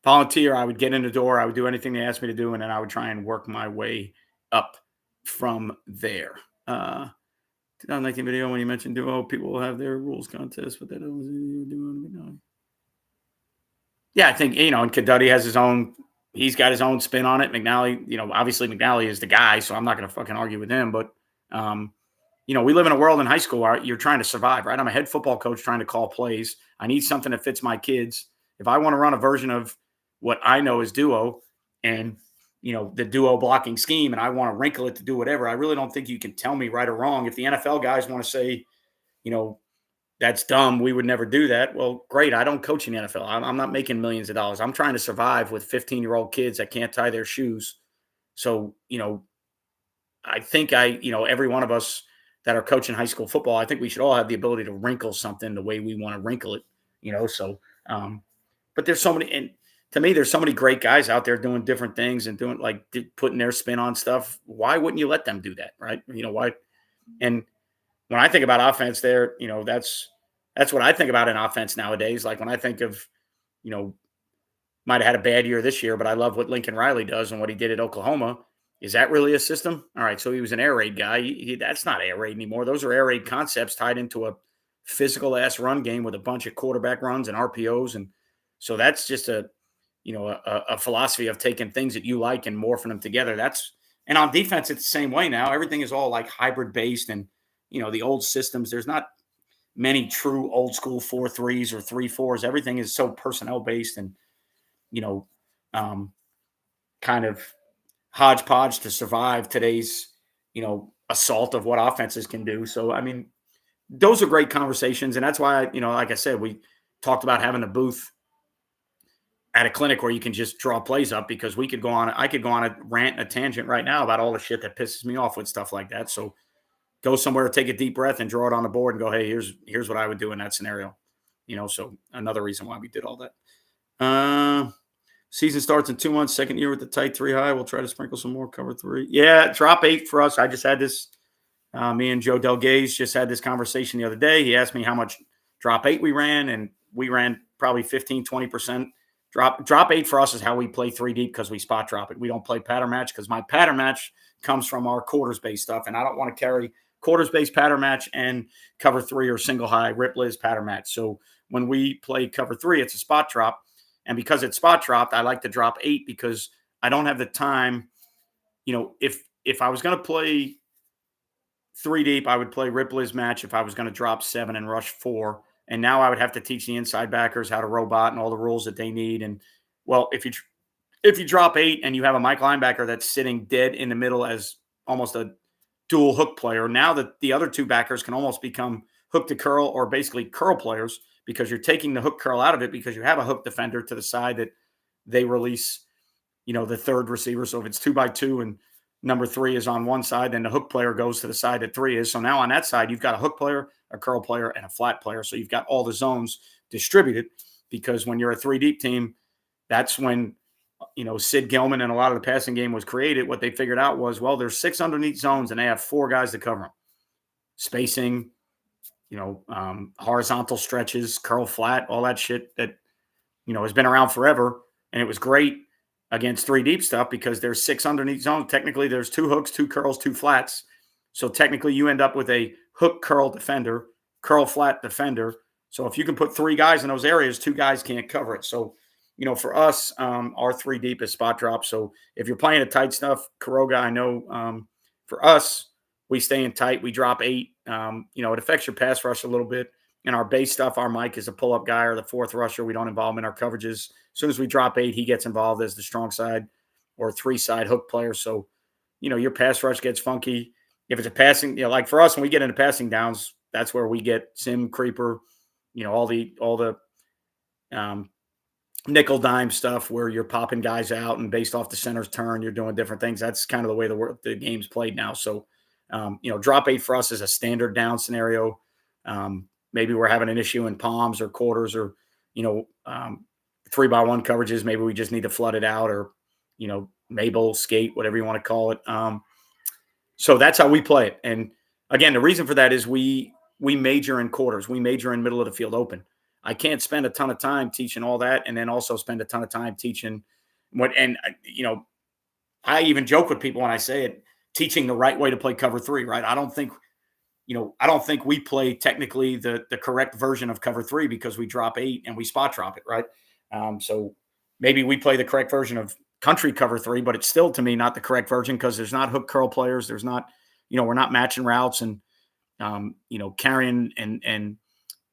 volunteer. I would get in the door. I would do anything they asked me to do. And then I would try and work my way up from there. 2019 video when you mentioned duo, people will have their rules contest, but that doesn't do. Yeah, I think and Kaduddy has his own. He's got his own spin on it. McNally, obviously McNally is the guy, so I'm not going to fucking argue with him. But we live in a world in high school where you're trying to survive, right? I'm a head football coach trying to call plays. I need something that fits my kids. If I want to run a version of what I know is duo, and the duo blocking scheme, and I want to wrinkle it to do whatever, I really don't think you can tell me right or wrong. If the NFL guys want to say, that's dumb, we would never do that. Well, great. I don't coach in the NFL. I'm not making millions of dollars. I'm trying to survive with 15-year-old kids that can't tie their shoes. So, I think every one of us that are coaching high school football, I think we should all have the ability to wrinkle something the way we want to wrinkle it, so, but there's so many, and to me, there's so many great guys out there doing different things and doing putting their spin on stuff. Why wouldn't you let them do that? Right. Why? And when I think about offense there, that's what I think about in offense nowadays. Like when I think of, might have had a bad year this year, but I love what Lincoln Riley does and what he did at Oklahoma. Is that really a system? All right, so he was an air raid guy. That's not air raid anymore. Those are air raid concepts tied into a physical ass run game with a bunch of quarterback runs and RPOs, and so that's just a philosophy of taking things that you like and morphing them together. That's and on defense, it's the same way now. Everything is all like hybrid based, and the old systems. There's not many true old school 4-3s or 3-4s. Everything is so personnel based and you know um, kind of hodgepodge to survive today's assault of what offenses can do. So I mean, those are great conversations, and that's why like I said, we talked about having a booth at a clinic where you can just draw plays up because I could go on a rant and a tangent right now about all the shit that pisses me off with stuff like that. So go somewhere, take a deep breath, and draw it on the board and go, hey, here's what I would do in that scenario. So another reason why we did all that. Season starts in 2 months, second year with the tight three high. We'll try to sprinkle some more cover three. Yeah, drop 8 for us. I just had this. Me and Joe Delgaze just had this conversation the other day. He asked me how much drop 8 we ran, and we ran probably 15-20%. Drop 8 for us is how we play 3 deep because we spot drop it. We don't play pattern match because my pattern match comes from our quarters based stuff, and I don't want to carry quarters based pattern match and cover 3 or single high rip Liz pattern match. So when we play cover 3, it's a spot drop. And because it's spot dropped, I like to drop 8 because I don't have the time. If I was going to play 3 deep, I would play Ripley's match if I was going to drop 7 and rush 4. And now I would have to teach the inside backers how to robot and all the rules that they need. And well, if you drop 8 and you have a Mike linebacker that's sitting dead in the middle as almost a dual hook player, now that the other 2 backers can almost become hook to curl or basically curl players because you're taking the hook curl out of it because you have a hook defender to the side that they release, the third receiver. So if it's 2x2 and number 3 is on one side, then the hook player goes to the side that 3 is. So now on that side, you've got a hook player, a curl player, and a flat player. So you've got all the zones distributed because when you're a 3 deep team, that's when, Sid Gilman and a lot of the passing game was created. What they figured out was, well, there's 6 underneath zones and they have 4 guys to cover them. Spacing, horizontal stretches, curl flat, all that shit that, has been around forever. And it was great against 3 deep stuff because there's 6 underneath zones. Technically, there's 2 hooks, 2 curls, 2 flats. So technically, you end up with a hook curl defender, curl flat defender. So if you can put 3 guys in those areas, 2 guys can't cover it. So, for us, our 3 deep is spot drop. So if you're playing a tight stuff, Kuroga, I know for us, we stay in tight. We drop 8. It affects your pass rush a little bit. In our base stuff, our Mike is a pull-up guy or the 4th rusher. We don't involve him in our coverages. As soon as we drop 8, he gets involved as the strong side or 3-side hook player. So, your pass rush gets funky. If it's a passing, like for us, when we get into passing downs, that's where we get sim creeper, all the nickel dime stuff where you're popping guys out and based off the center's turn, you're doing different things. That's kind of the way the game's played now. So, drop 8 for us is a standard down scenario. Maybe we're having an issue in palms or quarters or, 3x1 coverages. Maybe we just need to flood it out or, Mabel, skate, whatever you want to call it. So that's how we play it. And again, the reason for that is we major in quarters. We major in middle of the field open. I can't spend a ton of time teaching all that and then also spend a ton of time teaching I even joke with people when I say it, teaching the right way to play cover 3, right? I don't think we play technically the correct version of cover 3 because we drop 8 and we spot drop it, right? So maybe we play the correct version of country cover 3, but it's still to me not the correct version because there's not hook curl players. There's not, we're not matching routes and carrying and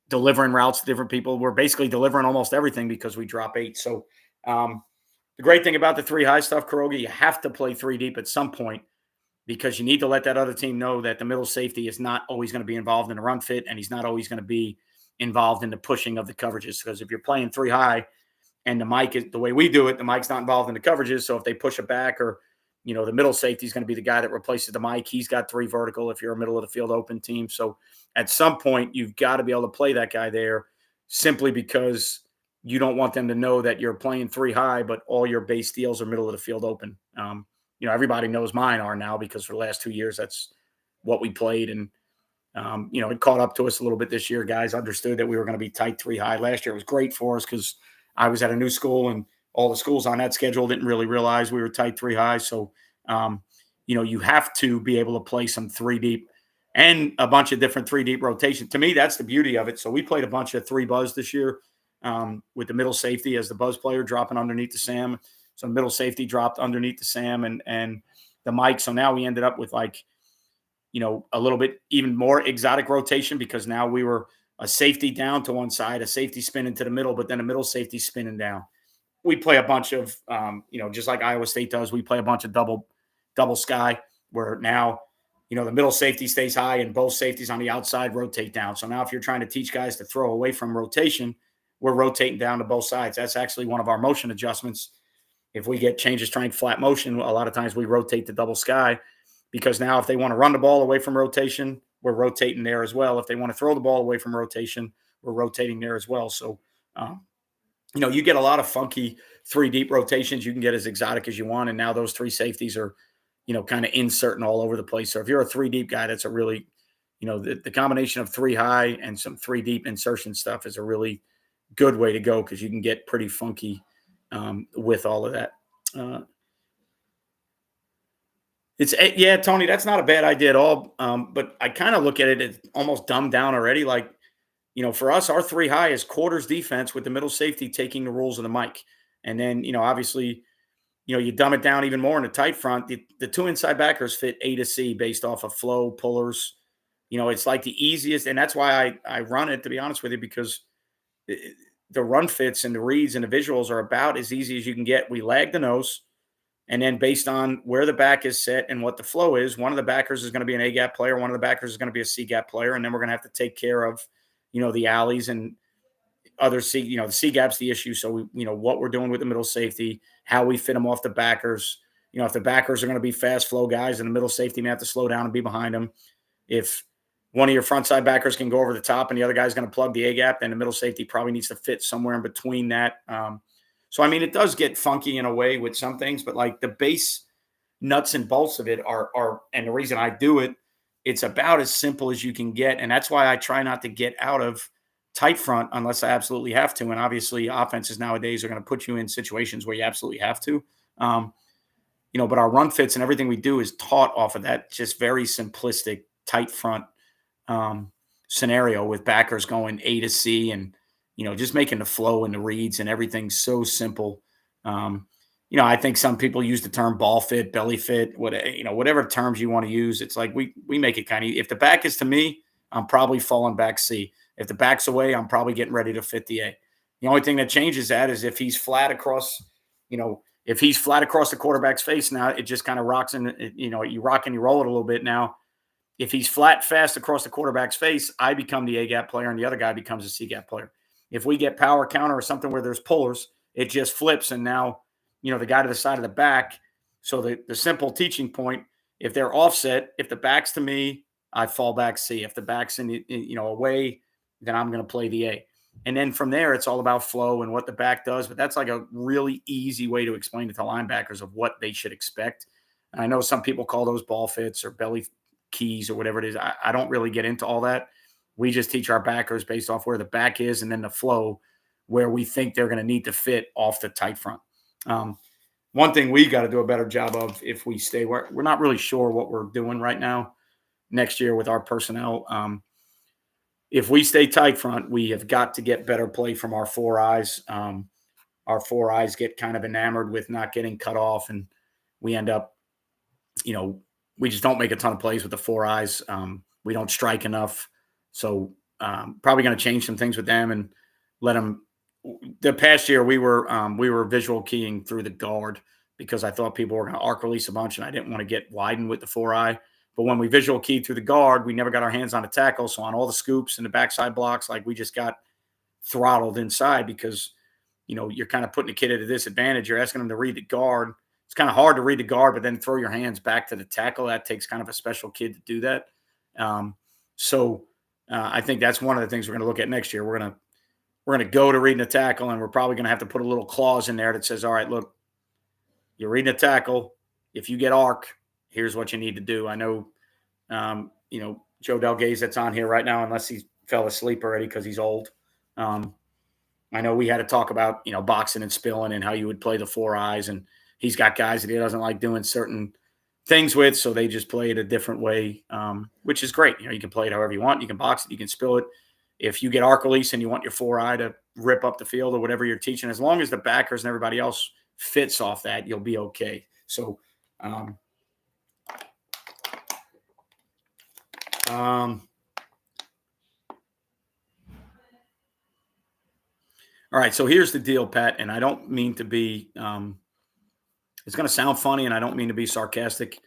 delivering routes to different people. We're basically delivering almost everything because we drop 8. So the great thing about the 3 high stuff, Kurogi, you have to play 3 deep at some point because you need to let that other team know that the middle safety is not always going to be involved in the run fit and he's not always going to be involved in the pushing of the coverages. Because if you're playing 3 high and the Mike is the way we do it, the Mike's not involved in the coverages. So if they push it back or, the middle safety is going to be the guy that replaces the Mike. He's got 3 vertical if you're a middle of the field open team. So at some point, you've got to be able to play that guy there simply because you don't want them to know that you're playing 3 high, but all your base deals are middle of the field open. Everybody knows mine are now because for the last 2 years, that's what we played. And, it caught up to us a little bit this year. Guys understood that we were going to be tight 3 high. Last year it was great for us because I was at a new school and all the schools on that schedule didn't really realize we were tight 3 high. So you have to be able to play some three deep and a bunch of different three deep rotation. To me, that's the beauty of it. So we played a bunch of three buzz this year with the middle safety as the buzz player dropping underneath the Sam. So middle safety dropped underneath the Sam and the Mike. So now we ended up with like, a little bit even more exotic rotation because now we were a safety down to one side, a safety spinning to the middle, but then a middle safety spinning down. We play a bunch of, just like Iowa State does, we play a bunch of double sky where now, the middle safety stays high and both safeties on the outside rotate down. So now if you're trying to teach guys to throw away from rotation, we're rotating down to both sides. That's actually one of our motion adjustments. If we get changes trying flat motion, a lot of times we rotate to double sky because now if they want to run the ball away from rotation, we're rotating there as well. If they want to throw the ball away from rotation, we're rotating there as well. So, you get a lot of funky three deep rotations. You can get as exotic as you want. And now those three safeties are, kind of inserting all over the place. So if you're a three deep guy, that's a really, the combination of three high and some three deep insertion stuff is a really good way to go because you can get pretty funky with all of that. Yeah, Tony, that's not a bad idea at all. But I kind of look at it as almost dumbed down already. Like, for us, our three high is quarters defense with the middle safety taking the rules of the Mike. And then, obviously, you dumb it down even more in the tight front. The two inside backers fit A to C based off of flow, pullers. It's like the easiest. And that's why I run it, to be honest with you, because the run fits and the reads and the visuals are about as easy as you can get. We lag the nose. And then based on where the back is set and what the flow is, one of the backers is going to be an A gap player. One of the backers is going to be a C gap player. And then we're going to have to take care of, the alleys and other C, the C gap's the issue. So, what we're doing with the middle safety, how we fit them off the backers. If the backers are going to be fast flow guys and the middle safety may have to slow down and be behind them. If one of your front side backers can go over the top and the other guy's going to plug the A gap, then the middle safety probably needs to fit somewhere in between that. So, I mean, it does get funky in a way with some things, but like the base nuts and bolts of it are, and the reason I do it, it's about as simple as you can get. And that's why I try not to get out of tight front unless I absolutely have to. And obviously offenses nowadays are going to put you in situations where you absolutely have to. But our run fits and everything we do is taught off of that just very simplistic tight front scenario with backers going A to C and, just making the flow and the reads and everything so simple. I think some people use the term ball fit, belly fit, whatever terms you want to use. It's like we make it kind of, if the back is to me, I'm probably falling back C. If the back's away, I'm probably getting ready to fit the A. The only thing that changes that is if he's flat across, if he's flat across the quarterback's face, now it just kind of rocks and, you rock and you roll it a little bit now. If he's flat fast across the quarterback's face, I become the A gap player and the other guy becomes a C gap player. If we get power counter or something where there's pullers, it just flips. And now, the guy to the side of the back. So the simple teaching point, if they're offset, if the back's to me, I fall back C. If the back's away, then I'm going to play the A. And then from there, it's all about flow and what the back does. But that's like a really easy way to explain it to linebackers of what they should expect. And I know some people call those ball fits or belly keys or whatever it is. I don't really get into all that. We just teach our backers based off where the back is and then the flow where we think they're going to need to fit off the tight front. One thing we got to do a better job of if we stay, we're not really sure what we're doing right now next year with our personnel. If we stay tight front, we have got to get better play from our four eyes. Our four eyes get kind of enamored with not getting cut off, and we end up, we just don't make a ton of plays with the four eyes. We don't strike enough. So probably going to change some things with them and let them. The past year we were visual keying through the guard because I thought people were going to arc release a bunch and I didn't want to get widened with the four eye. But when we visual keyed through the guard, we never got our hands on a tackle. So on all the scoops and the backside blocks, like we just got throttled inside because, you're kind of putting a kid at a disadvantage. You're asking them to read the guard. It's kind of hard to read the guard, but then throw your hands back to the tackle. That takes kind of a special kid to do that. I think that's one of the things we're going to look at next year. We're going to go to reading the tackle, and we're probably going to have to put a little clause in there that says, all right, look, you're reading a tackle. If you get arc, here's what you need to do. I know, Joe Delgaze that's on here right now, unless he fell asleep already because he's old. I know we had to talk about, boxing and spilling and how you would play the four eyes. And he's got guys that he doesn't like doing certain things with, so they just play it a different way, which is great. You can play it however you want. You can box it, you can spill it. If you get arc release and you want your 4-eye to rip up the field or whatever you're teaching, as long as the backers and everybody else fits off that, you'll be okay. So, um, um, all right. So here's the deal, Pat, and I don't mean to be. It's going to sound funny, and I don't mean to be sarcastic.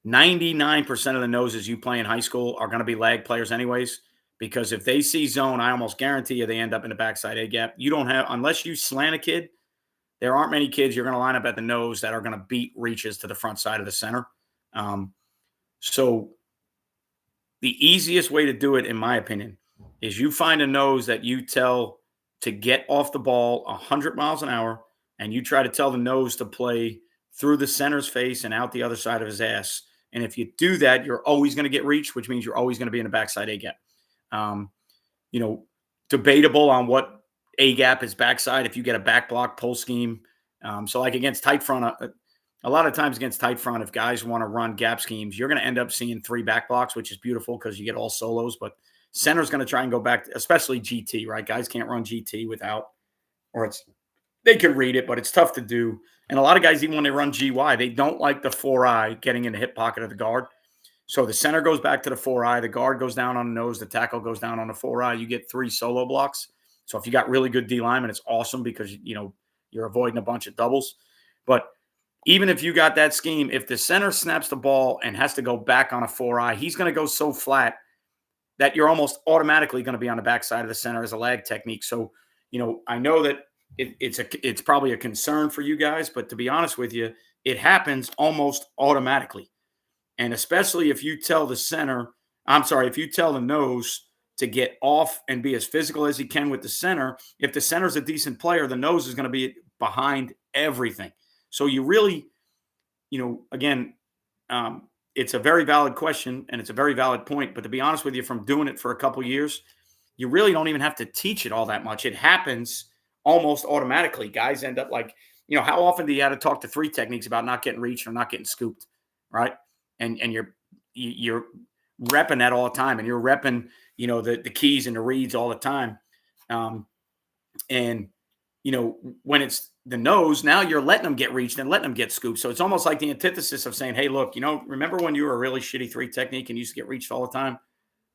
99% of the noses you play in high school are going to be lag players, anyways. Because if they see zone, I almost guarantee you they end up in the backside A gap. You don't have, unless you slant a kid, there aren't many kids you're going to line up at the nose that are going to beat reaches to the front side of the center. So the easiest way to do it, in my opinion, is you find a nose that you tell to get off the ball 100 miles an hour, and you try to tell the nose to play through the center's face and out the other side of his ass. And if you do that, you're always going to get reached, which means you're always going to be in a backside A gap. Um, you know, Debatable on what A gap is backside if you get a back block pull scheme. So like against tight front, a lot of times against tight front, if guys want to run gap schemes, you're going to end up seeing 3 back blocks, which is beautiful because you get all solos. But center's going to try and go back, especially GT, right? Guys can't run GT without, or they can read it, but it's tough to do. And a lot of guys, even when they run GY, they don't like the 4-eye getting in the hip pocket of the guard. So the center goes back to the 4-eye, the guard goes down on the nose, the tackle goes down on the 4-eye. You get 3 solo blocks. So if you got really good D linemen, it's awesome because you're avoiding a bunch of doubles. But even if you got that scheme, if the center snaps the ball and has to go back on a 4-eye, he's going to go so flat that you're almost automatically going to be on the backside of the center as a lag technique. So, I know that it's probably a concern for you guys, but to be honest with you, it happens almost automatically. And especially if you tell if you tell the nose to get off and be as physical as he can with the center, if the center's a decent player, the nose is going to be behind everything. So you really, again, it's a very valid question and it's a very valid point. But to be honest with you, from doing it for a couple years, you really don't even have to teach it all that much. It happens almost automatically. Guys end up like, how often do you have to talk to 3 techniques about not getting reached or not getting scooped, right? And you're repping that all the time, and you're repping, the keys and the reads all the time. And when it's the nose, now you're letting them get reached and letting them get scooped. So it's almost like the antithesis of saying, hey, look, remember when you were a really shitty 3 technique and used to get reached all the time?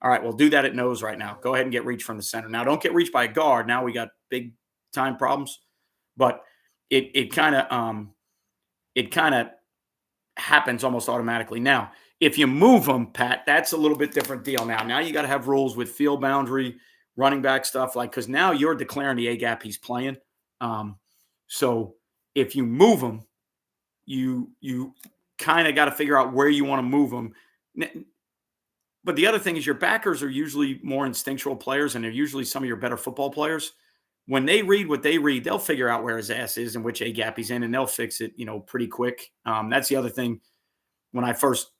All right, well, do that at nose right now. Go ahead and get reached from the center. Now, don't get reached by a guard. Now we got big time problems. But it kind of happens almost automatically. Now, if you move them, Pat, that's a little bit different deal. Now you got to have rules with field boundary, running back stuff, because now you're declaring the A gap he's playing. So if you move them, you kind of got to figure out where you want to move them. But the other thing is your backers are usually more instinctual players, and they're usually some of your better football players. When they read what they read, they'll figure out where his ass is and which A gap he's in, and they'll fix it, pretty quick. That's the other thing. When I first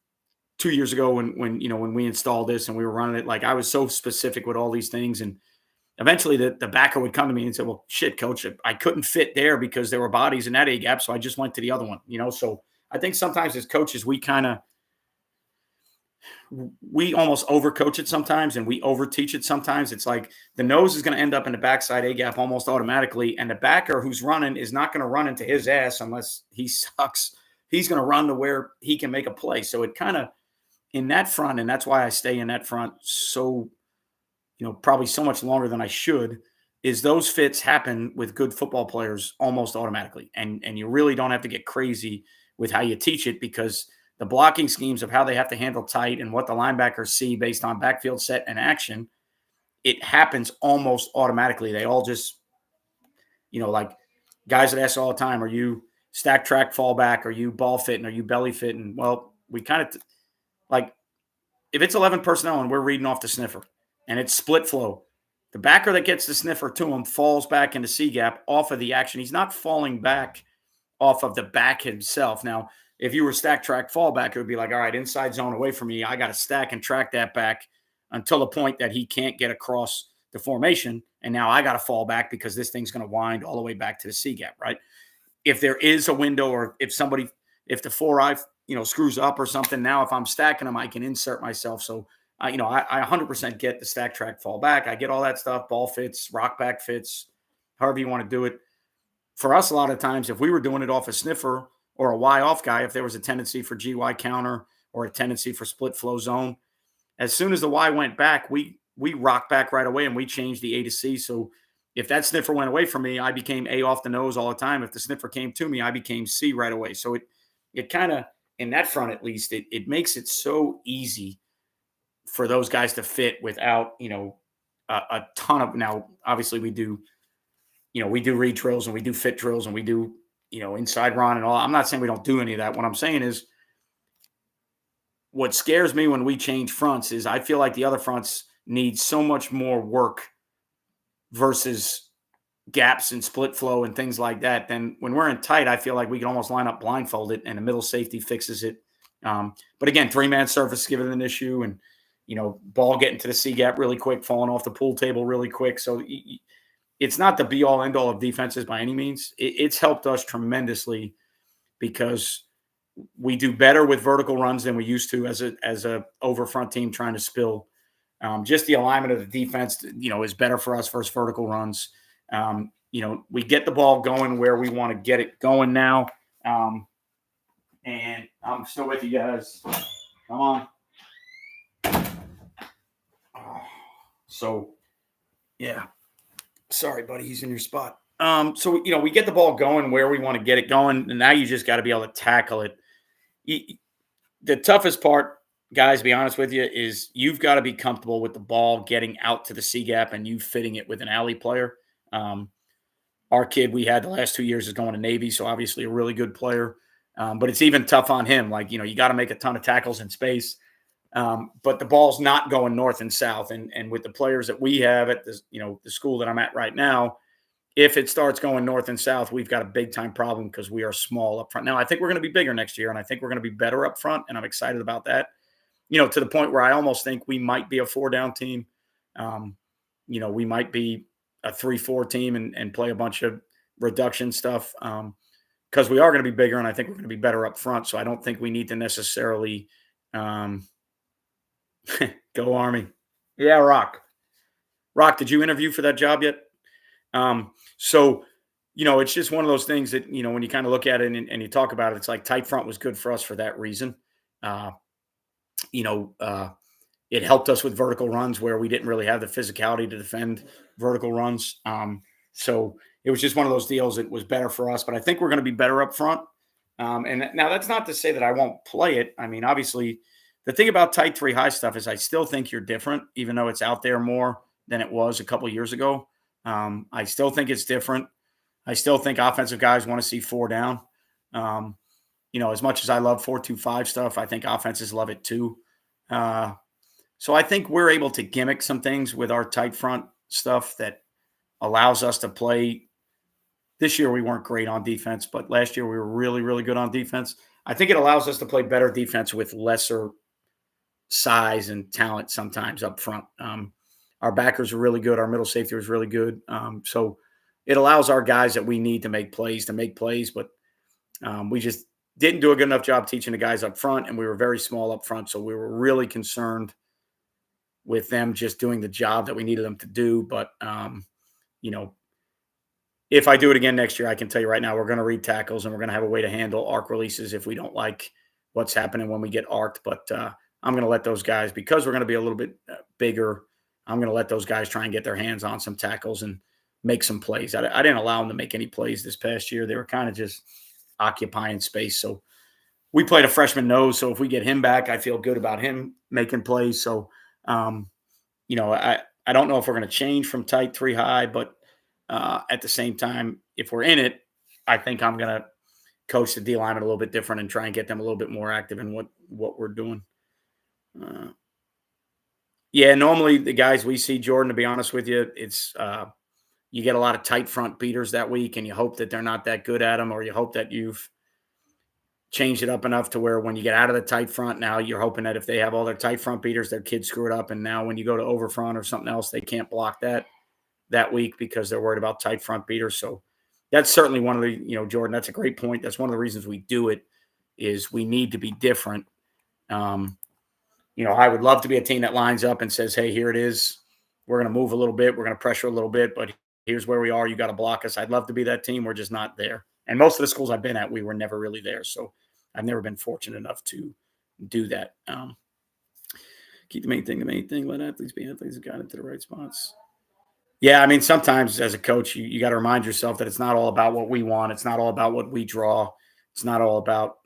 2 years ago, when we installed this and we were running it, like I was so specific with all these things, and eventually the backer would come to me and say, "Well, shit, coach, I couldn't fit there because there were bodies in that A gap, so I just went to the other one." So I think sometimes as coaches we almost overcoach it sometimes and we overteach it sometimes. It's like the nose is going to end up in the backside A gap almost automatically, and the backer who's running is not going to run into his ass unless he sucks. He's going to run to where he can make a play. So it kind of in that front, and that's why I stay in that front so, probably so much longer than I should, is those fits happen with good football players almost automatically. And you really don't have to get crazy with how you teach it, because the blocking schemes of how they have to handle tight and what the linebackers see based on backfield set and action, it happens almost automatically. They all just, like guys that ask all the time, are you stack track fallback? Are you ball fitting? Are you belly fitting? Well, we kind of like if it's 11 personnel and we're reading off the sniffer and it's split flow, the backer that gets the sniffer to him falls back into C gap off of the action. He's not falling back off of the back himself. Now, if you were stack track fallback, it would be like, all right, inside zone away from me. I got to stack and track that back until the point that he can't get across the formation. And now I got to fall back because this thing's going to wind all the way back to the C gap, right? If there is a window, or if the 4-eye, screws up or something. Now, if I'm stacking them, I can insert myself. So, I 100% get the stack track fall back. I get all that stuff, ball fits, rock back fits, however you want to do it. For us, a lot of times, if we were doing it off a sniffer or a Y off guy, if there was a tendency for GY counter or a tendency for split flow zone, as soon as the Y went back, we rocked back right away and we changed the A to C. So if that sniffer went away from me, I became A off the nose all the time. If the sniffer came to me, I became C right away. So it kind of, in that front at least, it makes it so easy for those guys to fit without, a ton of, now obviously we do read drills and we do fit drills and we do, inside run and all. I'm not saying we don't do any of that. What I'm saying is what scares me when we change fronts is I feel like the other fronts need so much more work versus gaps and split flow and things like that. Then when we're in tight, I feel like we can almost line up blindfolded and the middle safety fixes it. But again, 3-man surface give it an issue, and ball getting to the C gap really quick, falling off the pool table really quick. So it's not the be all end all of defenses by any means. It's helped us tremendously because we do better with vertical runs than we used to as a over front team trying to spill. Just the alignment of the defense, is better for us versus vertical runs. We get the ball going where we want to get it going now. And I'm still with you guys. Come on. So, yeah. Sorry, buddy. He's in your spot. So, we get the ball going where we want to get it going. And now you just got to be able to tackle it. The toughest part, guys, to be honest with you, is you've got to be comfortable with the ball getting out to the C gap and you fitting it with an alley player. Our kid we had the last 2 years is going to Navy, so obviously a really good player. But it's even tough on him. Like, you got to make a ton of tackles in space. But the ball's not going north and south. And with the players that we have at the school that I'm at right now, if it starts going north and south, we've got a big time problem because we are small up front. Now, I think we're going to be bigger next year, and I think we're going to be better up front, and I'm excited about that. To the point where I almost think we might be a 4-down team. We might be a 3-4 team and play a bunch of reduction stuff because we are going to be bigger, and I think we're going to be better up front. So I don't think we need to necessarily go Army. Yeah, Rock. Rock, did you interview for that job yet? So, it's just one of those things that, when you kind of look at it and you talk about it, it's like tight front was good for us for that reason. It helped us with vertical runs where we didn't really have the physicality to defend vertical runs. So it was just one of those deals that was better for us, but I think we're going to be better up front. And now that's not to say that I won't play it. I mean, obviously the thing about tight 3 high stuff is I still think you're different, even though it's out there more than it was a couple of years ago. I still think it's different. I still think offensive guys want to see 4 down. As much as I love 4-2-5 stuff, I think offenses love it too. So I think we're able to gimmick some things with our tight front stuff that allows us to play. This year we weren't great on defense, but last year we were really, really good on defense. I think it allows us to play better defense with lesser size and talent sometimes up front. Our backers are really good. Our middle safety was really good. So it allows our guys that we need to make plays, but we just didn't do a good enough job teaching the guys up front, and we were very small up front. So we were really concerned with them just doing the job that we needed them to do. But, if I do it again next year, I can tell you right now, we're going to read tackles and we're going to have a way to handle arc releases if we don't like what's happening when we get arced. But I'm going to let those guys, because we're going to be a little bit bigger, I'm going to let those guys try and get their hands on some tackles and make some plays. I didn't allow them to make any plays this past year. They were kind of just occupying space. So we played a freshman nose. So if we get him back, I feel good about him making plays. So, I don't know if we're going to change from tight 3 high, but at the same time, if we're in it, I think I'm going to coach the D lineman a little bit different and try and get them a little bit more active in what we're doing. Normally the guys we see, Jordan, to be honest with you, it's you get a lot of tight front beaters that week, and you hope that they're not that good at them, or you hope that you've changed it up enough to where when you get out of the tight front, now you're hoping that if they have all their tight front beaters, their kids screw it up. And now when you go to over front or something else, they can't block that week because they're worried about tight front beaters. So that's certainly one of the, Jordan, that's a great point. That's one of the reasons we do it is we need to be different. Um, I would love to be a team that lines up and says, hey, here it is. We're going to move a little bit. We're going to pressure a little bit, but here's where we are. You got to block us. I'd love to be that team. We're just not there. And most of the schools I've been at, we were never really there. So I've never been fortunate enough to do that. Keep the main thing. Let athletes be athletes and guide them to the right spots. Yeah, I mean, sometimes as a coach, you got to remind yourself that it's not all about what we want. It's not all about what we draw. It's not all about,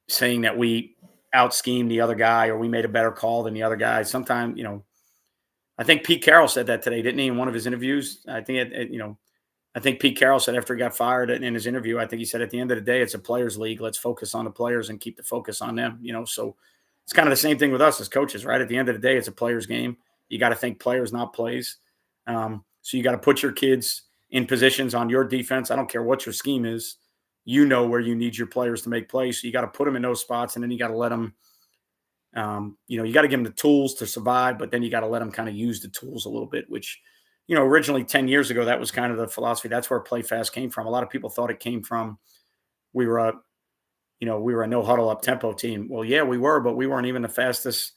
saying that we out schemed the other guy or we made a better call than the other guy. Sometimes, I think Pete Carroll said that today, didn't he, in one of his interviews? I think, I think Pete Carroll said after he got fired in his interview, I think he said at the end of the day, it's a players' league. Let's focus on the players and keep the focus on them. So it's kind of the same thing with us as coaches, right? At the end of the day, it's a players' game. You got to think players, not plays. So you got to put your kids in positions on your defense. I don't care what your scheme is. You know where you need your players to make plays. So you got to put them in those spots, and then you got to let them, you got to give them the tools to survive, but then you got to let them kind of use the tools a little bit, which, originally 10 years ago, that was kind of the philosophy. That's where play fast came from. A lot of people thought it came from we were a no huddle up tempo team. Well, yeah, we were, but we weren't even the fastest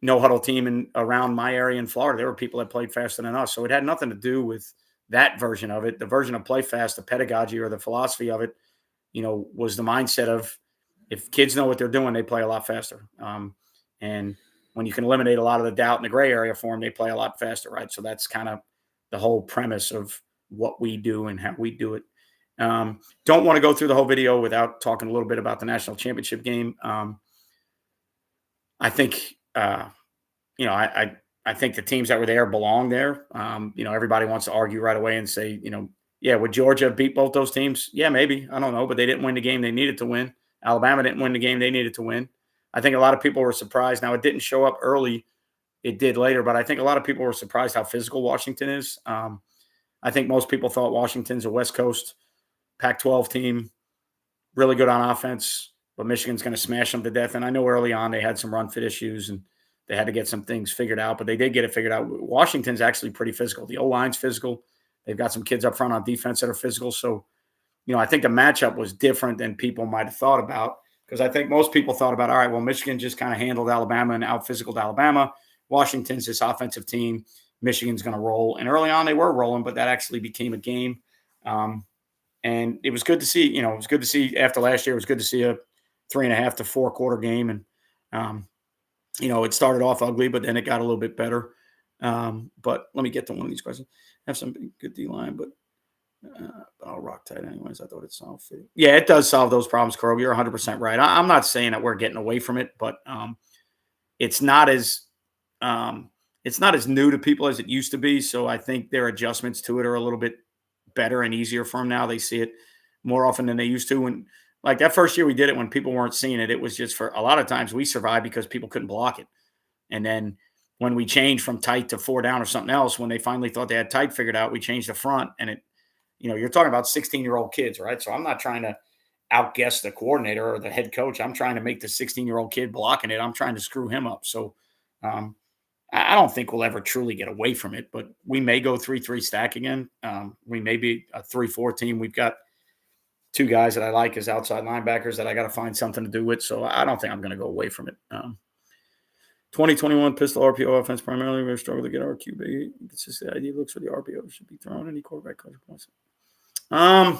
no huddle team around my area in Florida. There were people that played faster than us. So it had nothing to do with that version of it. The version of play fast, the pedagogy or the philosophy of it, was the mindset of if kids know what they're doing, they play a lot faster. And when you can eliminate a lot of the doubt in the gray area for them, they play a lot faster, right? So that's kind of the whole premise of what we do and how we do it. Don't want to go through the whole video without talking a little bit about the national championship game. I think, I think the teams that were there belong there. Everybody wants to argue right away and say, yeah, would Georgia beat both those teams? Yeah, maybe. I don't know, but they didn't win the game they needed to win. Alabama didn't win the game they needed to win. I think a lot of people were surprised. Now, it didn't show up early. It did later, but I think a lot of people were surprised how physical Washington is. I think most people thought Washington's a West Coast Pac-12 team, really good on offense, but Michigan's going to smash them to death. And I know early on they had some run fit issues and they had to get some things figured out, but they did get it figured out. Washington's actually pretty physical. The O-line's physical. They've got some kids up front on defense that are physical. So, I think the matchup was different than people might have thought about, because I think most people thought about, all right, well, Michigan just kind of handled Alabama and out-physicaled Alabama. Washington's this offensive team. Michigan's going to roll. And early on they were rolling, but that actually became a game. And it was good to see, it was good to see after last year, it was good to see a 3.5 to 4 quarter game. And, it started off ugly, but then it got a little bit better. But let me get to one of these questions. I have some good D-line, but I'll rock tight anyways. I thought it solved it. Yeah, it does solve those problems, Carl. You're 100% right. I'm not saying that we're getting away from it, but it's not as new to people as it used to be. So I think their adjustments to it are a little bit better and easier for them now. They see it more often than they used to. And like that first year we did it when people weren't seeing it, it was just for a lot of times we survived because people couldn't block it. And then when we changed from tight to 4 down or something else, when they finally thought they had tight figured out, we changed the front. And it, you're talking about 16-year-old kids, right? So I'm not trying to outguess the coordinator or the head coach. I'm trying to make the 16-year-old kid blocking it. I'm trying to screw him up. So I don't think we'll ever truly get away from it, but we may go 3-3 stack again. We may be a 3-4 team. We've got 2 guys that I like as outside linebackers that I got to find something to do with. So I don't think I'm going to go away from it. 2021 pistol RPO offense primarily. We're struggling to get our QB. It's just the idea looks for the RPO should be thrown any quarterback coverage points. The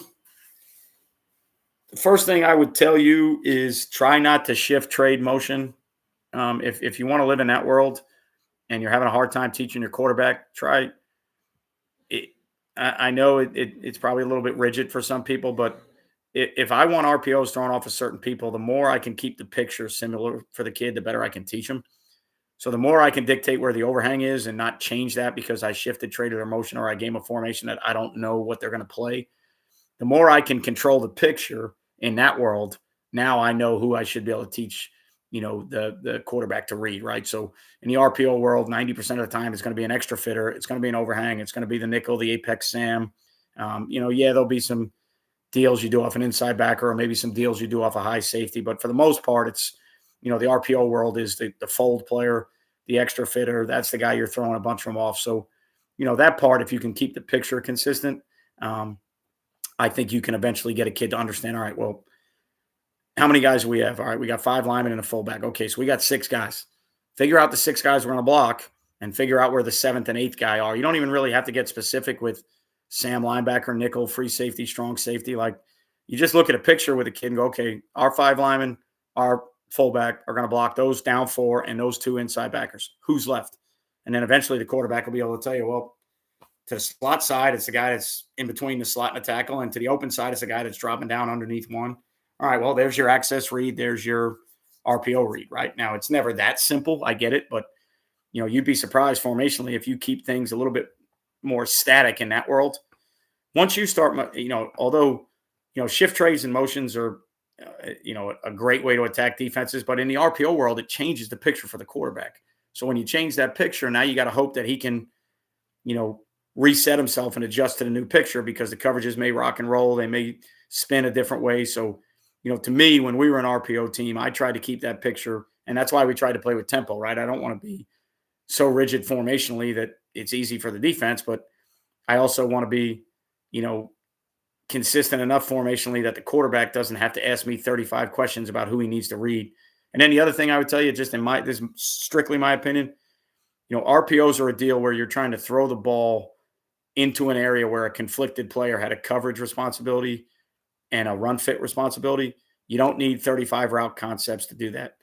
first thing I would tell you is try not to shift trade motion. If you want to live in that world and you're having a hard time teaching your quarterback, try it. I know it's probably a little bit rigid for some people, but if I want RPOs thrown off of certain people, the more I can keep the picture similar for the kid, the better I can teach them. So the more I can dictate where the overhang is and not change that because I shifted, traded, or motion, or I game a formation that I don't know what they're going to play, the more I can control the picture in that world. Now I know who I should be able to teach, the quarterback to read, right? So in the RPO world, 90% of the time it's going to be an extra fitter. It's going to be an overhang. It's going to be the nickel, the apex Sam. There'll be some deals you do off an inside backer or maybe some deals you do off a high safety. But for the most part, it's, the RPO world is the fold player, the extra fitter. That's the guy you're throwing a bunch from off. So, that part, if you can keep the picture consistent, I think you can eventually get a kid to understand, all right, well, How many guys do we have? All right, we got 5 linemen and a fullback. Okay, so we got 6 guys. Figure out the 6 guys we're going to block and figure out where the 7th and 8th guy are. You don't even really have to get specific with Sam linebacker, nickel, free safety, strong safety. Like, you just look at a picture with a kid and go, okay, our 5 linemen, our fullback are going to block those down 4 and those 2 inside backers. Who's left? And then eventually the quarterback will be able to tell you, well, to the slot side, it's the guy that's in between the slot and the tackle. And to the open side, it's the guy that's dropping down underneath one. All right, well, there's your access read. There's your RPO read, right? Now, it's never that simple. I get it. But, you'd be surprised formationally if you keep things a little bit more static in that world. Once you start, although, shift trades and motions are, a great way to attack defenses. But in the RPO world, it changes the picture for the quarterback. So when you change that picture, now you got to hope that he can, reset himself and adjust to the new picture because the coverages may rock and roll. They may spin a different way. So, to me, when we were an RPO team, I tried to keep that picture. And that's why we tried to play with tempo, right? I don't want to be so rigid formationally that it's easy for the defense, but I also want to be, consistent enough formationally that the quarterback doesn't have to ask me 35 questions about who he needs to read. And then the other thing I would tell you, just this is strictly my opinion, RPOs are a deal where you're trying to throw the ball into an area where a conflicted player had a coverage responsibility and a run fit responsibility. You don't need 35 route concepts to do that.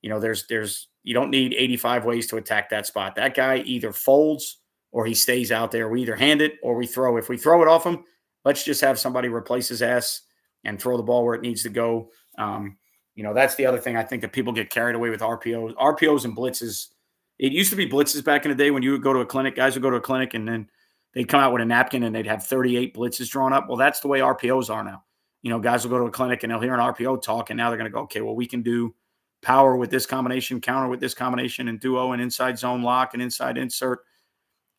You don't need 85 ways to attack that spot. That guy either folds or he stays out there. We either hand it or we throw. If we throw it off him, let's just have somebody replace his ass and throw the ball where it needs to go. That's the other thing I think that people get carried away with RPOs and blitzes. It used to be blitzes back in the day when you would go to a clinic. Guys would go to a clinic and then they'd come out with a napkin and they'd have 38 blitzes drawn up. Well, that's the way RPOs are now. Guys will go to a clinic and they'll hear an RPO talk, and now they're going to go, okay, well, we can do power with this combination, counter with this combination, and duo and inside zone lock and inside insert.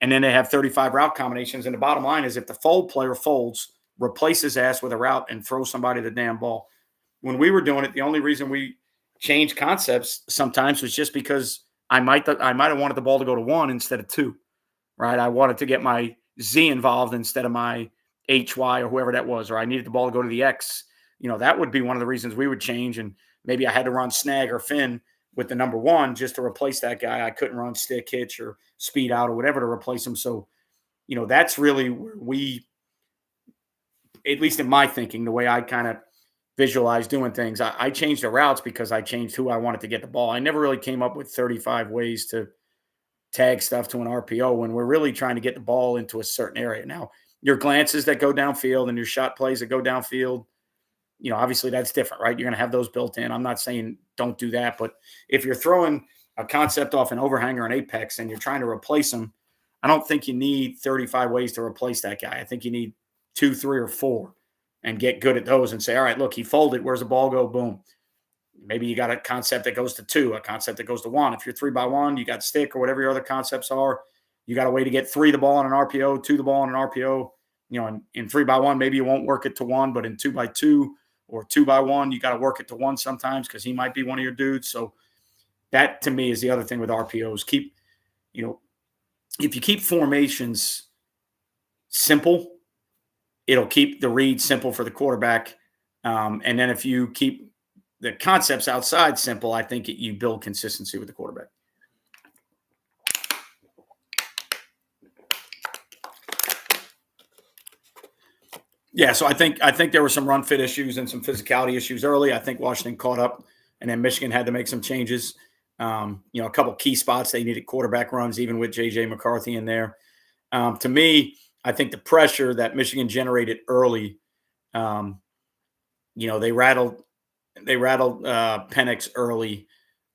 And then they have 35 route combinations. And the bottom line is if the fold player folds, replace his ass with a route and throw somebody the damn ball. When we were doing it, the only reason we changed concepts sometimes was just because I might have wanted the ball to go to 1 instead of 2, right? I wanted to get my Z involved instead of my HY or whoever that was, or I needed the ball to go to the X. That would be one of the reasons we would change. And maybe I had to run snag or fin with the number 1 just to replace that guy. I couldn't run stick, hitch, or speed out or whatever to replace him. So, that's really where we, at least in my thinking, the way I kind of visualize doing things, I changed the routes because I changed who I wanted to get the ball. I never really came up with 35 ways to tag stuff to an RPO when we're really trying to get the ball into a certain area. Now, your glances that go downfield and your shot plays that go downfield, obviously that's different, right? You're going to have those built in. I'm not saying don't do that, but if you're throwing a concept off an overhang or an apex and you're trying to replace them, I don't think you need 35 ways to replace that guy. I think you need 2, 3, or 4 and get good at those and say, all right, look, he folded. Where's the ball go? Boom. Maybe you got a concept that goes to 2, a concept that goes to 1. If you're 3x1, you got stick or whatever your other concepts are. You got a way to get 3 the ball on an RPO, 2 the ball on an RPO. In 3x1, maybe you won't work it to 1, but in 2x2 or 2x1, you got to work it to 1 sometimes because he might be one of your dudes. So that to me is the other thing with RPOs. If you keep formations simple, it'll keep the read simple for the quarterback. And then if you keep the concepts outside simple, I think you build consistency with the quarterback. Yeah, so I think there were some run fit issues and some physicality issues early. I think Washington caught up, and then Michigan had to make some changes. A couple key spots they needed quarterback runs, even with J.J. McCarthy in there. To me, I think the pressure that Michigan generated early, they rattled Penix early,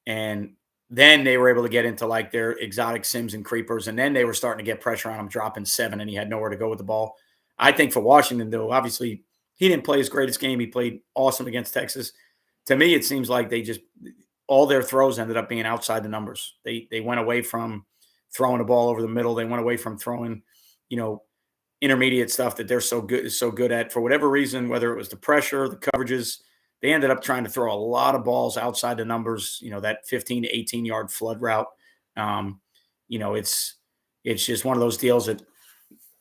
and then they were able to get into like their exotic sims and creepers, and then they were starting to get pressure on him, dropping 7, and he had nowhere to go with the ball. I think for Washington, though, obviously he didn't play his greatest game. He played awesome against Texas. To me, it seems like all their throws ended up being outside the numbers. They went away from throwing the ball over the middle. They went away from throwing, intermediate stuff that they're so good at. For whatever reason, whether it was the pressure, the coverages, they ended up trying to throw a lot of balls outside the numbers. That 15 to 18-yard flood route. It's just one of those deals that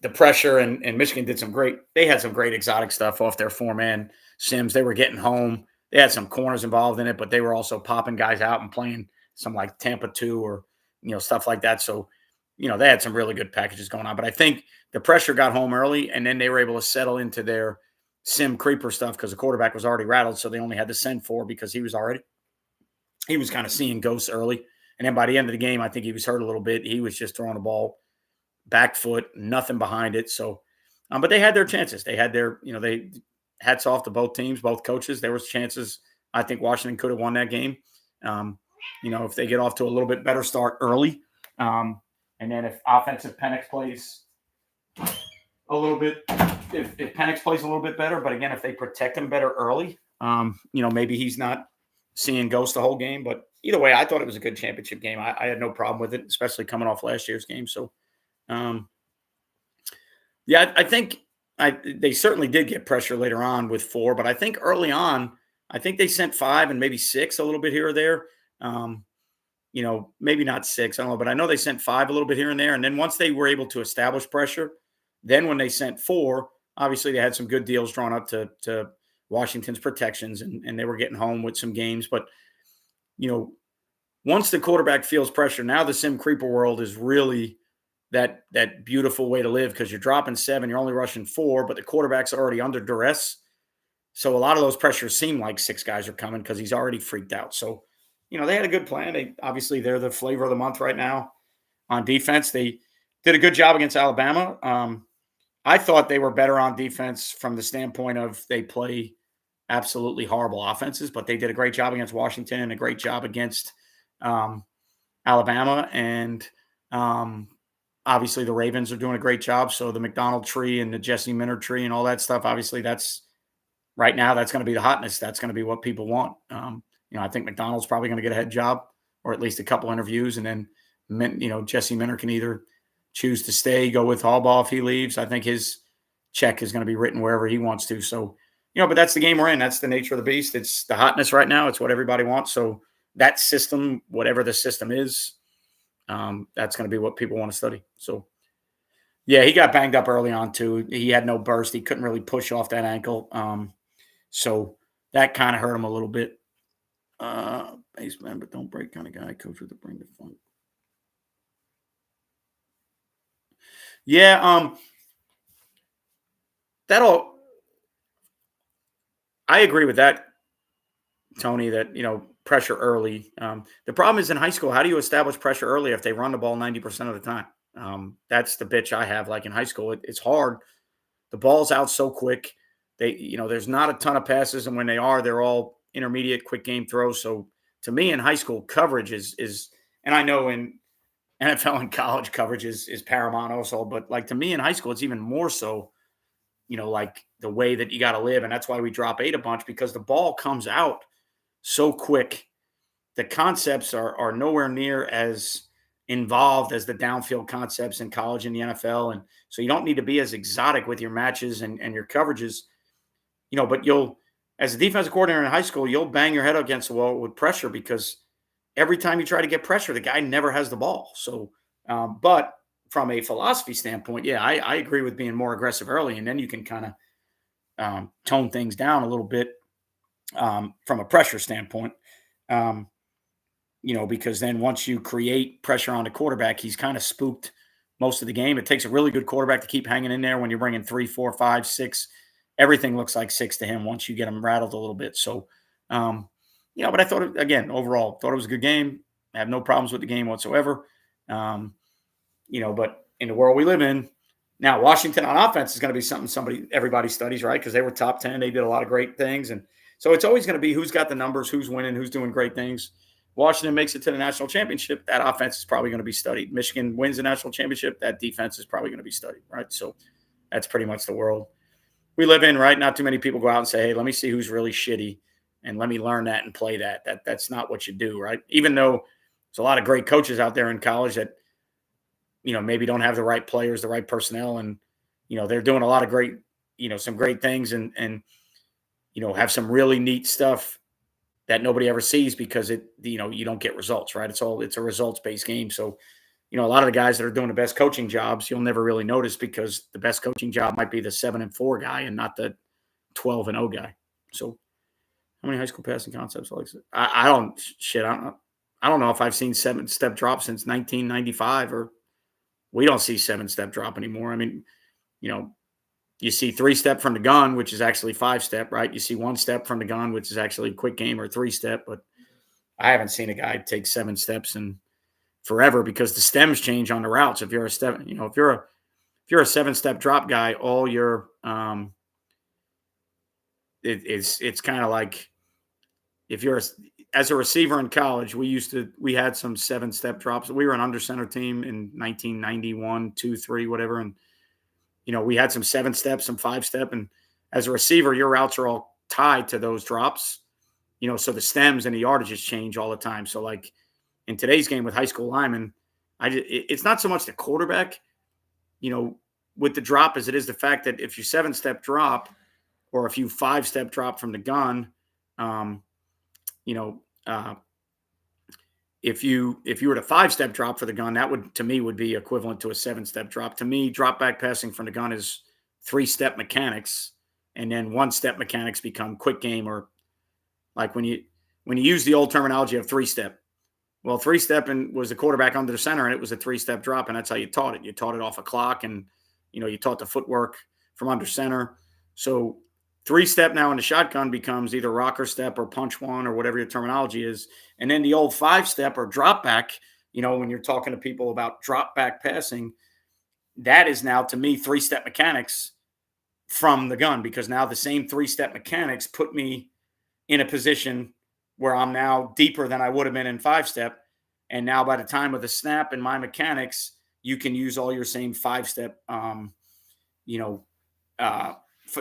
the pressure and Michigan had some great exotic stuff off their 4-man sims. They were getting home. They had some corners involved in it, but they were also popping guys out and playing some like Tampa 2 or, stuff like that. So, they had some really good packages going on. But I think the pressure got home early, and then they were able to settle into their sim creeper stuff because the quarterback was already rattled. So they only had to send 4 because he was kind of seeing ghosts early. And then by the end of the game, I think he was hurt a little bit. He was just throwing the ball back foot, nothing behind it. So, but they had their chances. They had their, they hats off to both teams, both coaches. There was chances. I think Washington could have won that game. If they get off to a little bit better start early, and then if offensive Penix plays a little bit, if Penix plays a little bit better, but again, if they protect him better early, maybe he's not seeing ghosts the whole game. But either way, I thought it was a good championship game. I had no problem with it, especially coming off last year's game. So, yeah, I think they certainly did get pressure later on with 4, but I think early on, I think they sent 5 and maybe 6 a little bit here or there. Maybe not 6, I don't know, but I know they sent 5 a little bit here and there. And then once they were able to establish pressure, then when they sent 4, obviously they had some good deals drawn up to Washington's protections, and they were getting home with some games. But, once the quarterback feels pressure, now the sim creeper world is really that beautiful way to live because you're dropping 7, you're only rushing 4, but the quarterback's already under duress. So a lot of those pressures seem like 6 guys are coming because he's already freaked out. So, they had a good plan. They're the flavor of the month right now on defense. They did a good job against Alabama. I thought they were better on defense from the standpoint of they play absolutely horrible offenses, but they did a great job against Washington and a great job against Alabama. And obviously the Ravens are doing a great job. So the McDonald tree and the Jesse Minter tree and all that stuff, obviously that's right now, that's going to be the hotness. That's going to be what people want. I think McDonald's probably going to get a head job or at least a couple interviews. And then, Jesse Minter can either choose to stay, go with Harbaugh if he leaves. I think his check is going to be written wherever he wants to. So, but that's the game we're in. That's the nature of the beast. It's the hotness right now. It's what everybody wants. So that system, whatever the system is, that's going to be what people want to study. So, yeah, he got banged up early on too. He had no burst. He couldn't really push off that ankle. So that kind of hurt him a little bit. Base man, but don't break kind of guy. Coach with the bring the fun. Yeah, that'll. I agree with that, Tony. That pressure early. The problem is in high school. How do you establish pressure early if they run the ball 90% of the time? That's the bitch I have. Like in high school, it's hard. The ball's out so quick. There's not a ton of passes, and when they are, they're all intermediate, quick game throws. So to me, in high school, coverage is, and I know in NFL and college coverage is paramount also, but like to me in high school, it's even more so. Like the way that you got to live, and that's why we drop 8 a bunch because the ball comes out so quick. The concepts are nowhere near as involved as the downfield concepts in college and the NFL. And so you don't need to be as exotic with your matches and your coverages, but as a defensive coordinator in high school, you'll bang your head against the wall with pressure because every time you try to get pressure, the guy never has the ball. So, but from a philosophy standpoint, yeah, I agree with being more aggressive early. And then you can kind of tone things down a little bit from a pressure standpoint. Because then once you create pressure on the quarterback, he's kind of spooked most of the game. It takes a really good quarterback to keep hanging in there when you're bringing 3, 4, 5, 6. Everything looks like 6 to him once you get him rattled a little bit. So, but I thought, overall, thought it was a good game. I have no problems with the game whatsoever. But in the world we live in, now Washington on offense is going to be something everybody studies, right? Because they were top 10. They did a lot of great things. And so it's always going to be who's got the numbers, who's winning, who's doing great things. Washington makes it to the national championship. That offense is probably going to be studied. Michigan wins the national championship. That defense is probably going to be studied, right? So that's pretty much the world we live in, right? Not too many people go out and say, hey, let me see who's really shitty and let me learn that and play that. That's not what you do, right? Even though there's a lot of great coaches out there in college that, maybe don't have the right players, the right personnel, and, they're doing a lot of great, some great things and have some really neat stuff that nobody ever sees because you don't get results, right? It's a results-based game. So, a lot of the guys that are doing the best coaching jobs, you'll never really notice because the best coaching job might be the 7-4 guy and not the 12-0 guy. So, How many high school passing concepts? Like I don't shit. I don't know if I've seen 7-step drop since 1995, or we don't see 7-step drop anymore. I mean, you know, you see 3-step from the gun, which is actually 5-step, right? You see 1-step from the gun, which is actually quick game or 3-step, but I haven't seen a guy take 7 steps in forever because the stems change on the routes. If you're a step, if you're a 7-step drop guy, all your it's kind of like if you're as a receiver in college, we had some 7-step drops. We were an under center team in 1991, 2, 3, whatever, and we had some 7-step, some 5-step, and as a receiver, your routes are all tied to those drops. So the stems and the yardages change all the time. So like in today's game with high school linemen, it's not so much the quarterback, with the drop as it is the fact that if you 7-step drop or if you 5-step drop from the gun, you know, if you were to 5-step drop for the gun, that would to me would be equivalent to a 7-step drop. To me, drop back passing from the gun is 3-step mechanics, and then 1-step mechanics become quick game, or like when you use the old terminology of 3-step. Well, 3-stepping was the quarterback under the center, and it was a 3-step drop, and that's how you taught it. You taught it off a clock, and you taught the footwork from under center. So 3-step now in the shotgun becomes either rocker step or punch one or whatever your terminology is. And then the old 5-step or drop back, when you're talking to people about drop back passing, that is now to me 3-step mechanics from the gun, because now the same 3-step mechanics put me in a position where I'm now deeper than I would have been in 5-step. And now by the time of the snap and my mechanics, you can use all your same 5-step,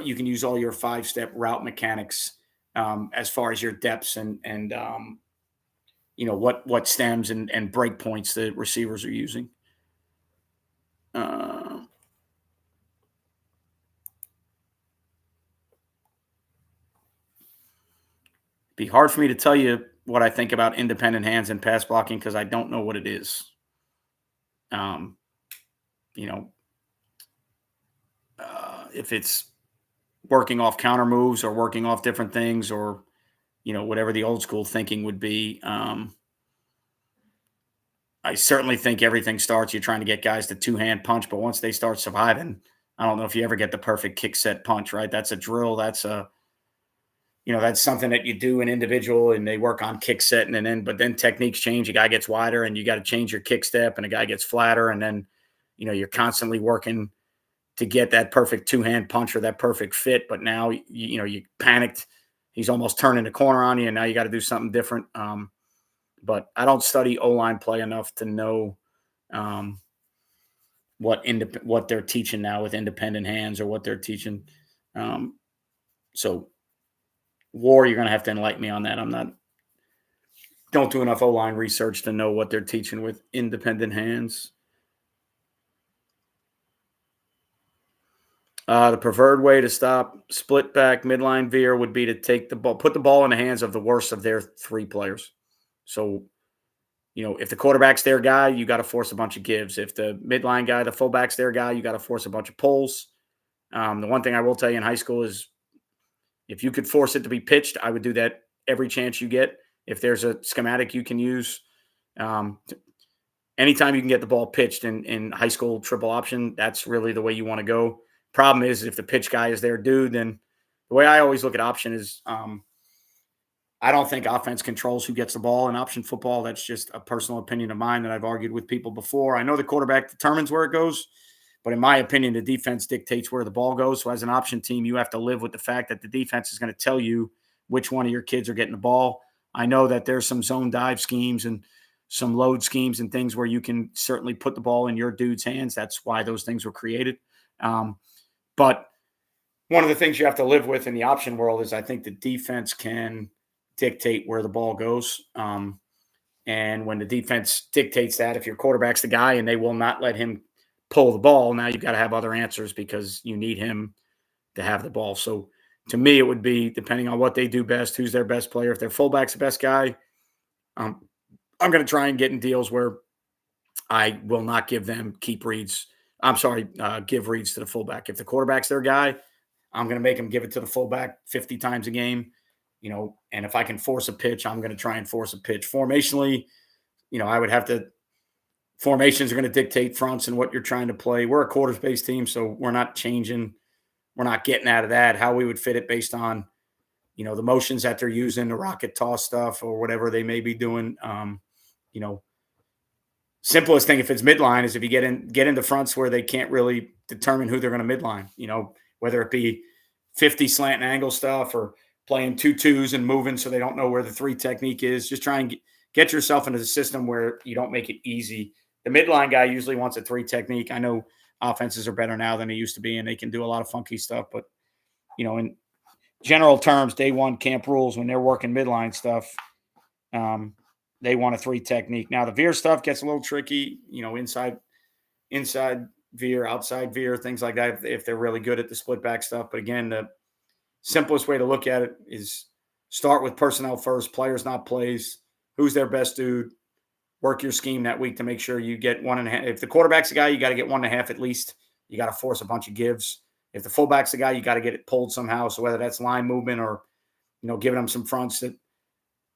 you can use all your 5-step route mechanics as far as your depths and what stems and break points the receivers are using. Be hard for me to tell you what I think about independent hands and pass blocking because I don't know what it is. If it's working off counter moves or working off different things, or whatever the old school thinking would be. I certainly think everything starts, you're trying to get guys to 2-hand punch, but once they start surviving, I don't know if you ever get the perfect kick set punch, right? That's a drill. That's that's something that you do an individual and they work on kick setting, but then techniques change. A guy gets wider and you got to change your kick step, and a guy gets flatter. And then, you're constantly working to get that perfect 2-hand punch or that perfect fit. But now, you panicked. He's almost turning the corner on you, and now you got to do something different. But I don't study O-line play enough to know what they're teaching now with independent hands, or what they're teaching. So War, you're going to have to enlighten me on that. Don't do enough O-line research to know what they're teaching with independent hands. The preferred way to stop split back midline veer would be to take the ball, put the ball in the hands of the worst of their 3 players. So, if the quarterback's their guy, you got to force a bunch of gives. If the midline guy, the fullback's their guy, you got to force a bunch of pulls. The one thing I will tell you in high school is if you could force it to be pitched, I would do that every chance you get. If there's a schematic you can use, anytime you can get the ball pitched in high school triple option, that's really the way you want to go. Problem is, if the pitch guy is their dude, then the way I always look at option is I don't think offense controls who gets the ball in option football. That's just a personal opinion of mine that I've argued with people before. I know the quarterback determines where it goes, but in my opinion, the defense dictates where the ball goes. So as an option team, you have to live with the fact that the defense is going to tell you which one of your kids are getting the ball. I know that there's some zone dive schemes and some load schemes and things where you can certainly put the ball in your dude's hands. That's why those things were created. But one of the things you have to live with in the option world is I think the defense can dictate where the ball goes. And when the defense dictates that, if your quarterback's the guy and they will not let him pull the ball, now you've got to have other answers because you need him to have the ball. So to me, it would be depending on what they do best, who's their best player. If their fullback's the best guy, I'm going to try and get in deals where I will not give them give reads to the fullback. If the quarterback's their guy, I'm going to make them give it to the fullback 50 times a game. and if I can force a pitch, I'm going to try and force a pitch. Formationally, I would have to. Formations are going to dictate fronts and what you're trying to play. We're a quarters-based team, so we're not changing. We're not getting out of that. How we would fit it based on, the motions that they're using, the rocket toss stuff or whatever they may be doing. You know, Simplest thing if it's midline is if you get into fronts where they can't really determine who they're going to midline. Whether it be 50 slant and angle stuff or playing 2-2s and moving so they don't know where the 3 technique is. Just try and get yourself into the system where you don't make it easy. The midline guy usually wants a 3 technique. I know offenses are better now than they used to be, and they can do a lot of funky stuff. But in general terms, day one camp rules when they're working midline stuff. They want a 3 technique. Now the veer stuff gets a little tricky, inside veer, outside veer, things like that, if they're really good at the split back stuff. But again, the simplest way to look at it is start with personnel first, players, not plays. Who's their best dude? Work your scheme that week to make sure you get 1.5. If the quarterback's a guy, you got to get 1.5 at least. You got to force a bunch of gives. If the fullback's a guy, you got to get it pulled somehow. So whether that's line movement or, giving them some fronts that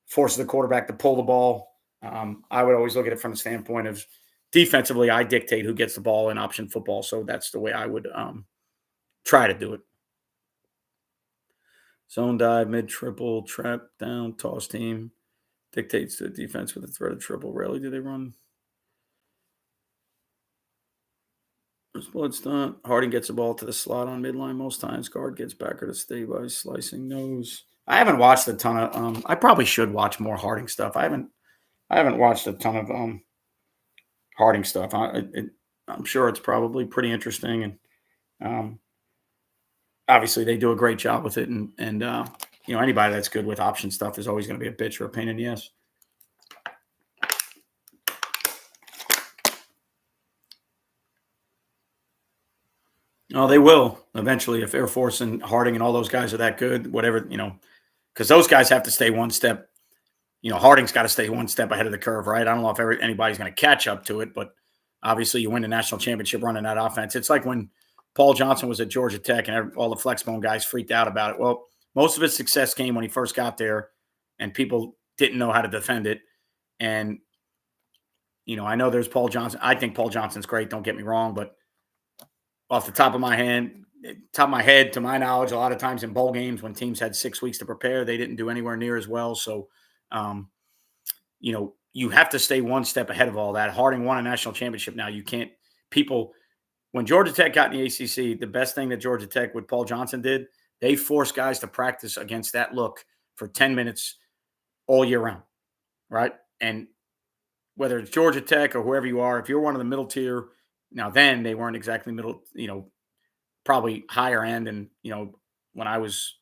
forces the quarterback to pull the ball. I would always look at it from the standpoint of defensively, I dictate who gets the ball in option football. So that's the way I would try to do it. Zone dive, mid triple, trap down, toss team. Dictates the defense with a threat of triple. Rarely do they run. Split stunt. Harding gets the ball to the slot on midline most times. Guard gets backer to stay by slicing nose. I haven't watched a ton of. I probably should watch more Harding stuff. I haven't watched a ton of Harding stuff. I'm sure it's probably pretty interesting, and obviously they do a great job with it. And anybody that's good with option stuff is always going to be a bitch or a pain in the ass. Oh, they will eventually if Air Force and Harding and all those guys are that good. Whatever because those guys have to stay one step. Harding's got to stay one step ahead of the curve, right? I don't know if anybody's going to catch up to it, but obviously you win the national championship running that offense. It's like when Paul Johnson was at Georgia Tech and all the flexbone guys freaked out about it. Well, most of his success came when he first got there and people didn't know how to defend it. And, I know there's Paul Johnson. I think Paul Johnson's great. Don't get me wrong. But off the top of my head, to my knowledge, a lot of times in bowl games when teams had 6 weeks to prepare, they didn't do anywhere near as well. So, you have to stay one step ahead of all that. Harding won a national championship. Now when Georgia Tech got in the ACC, the best thing that Georgia Tech with Paul Johnson did, they forced guys to practice against that look for 10 minutes all year round, right? And whether it's Georgia Tech or whoever you are, if you're one of the middle tier, now then they weren't exactly middle, probably higher end. And, when I was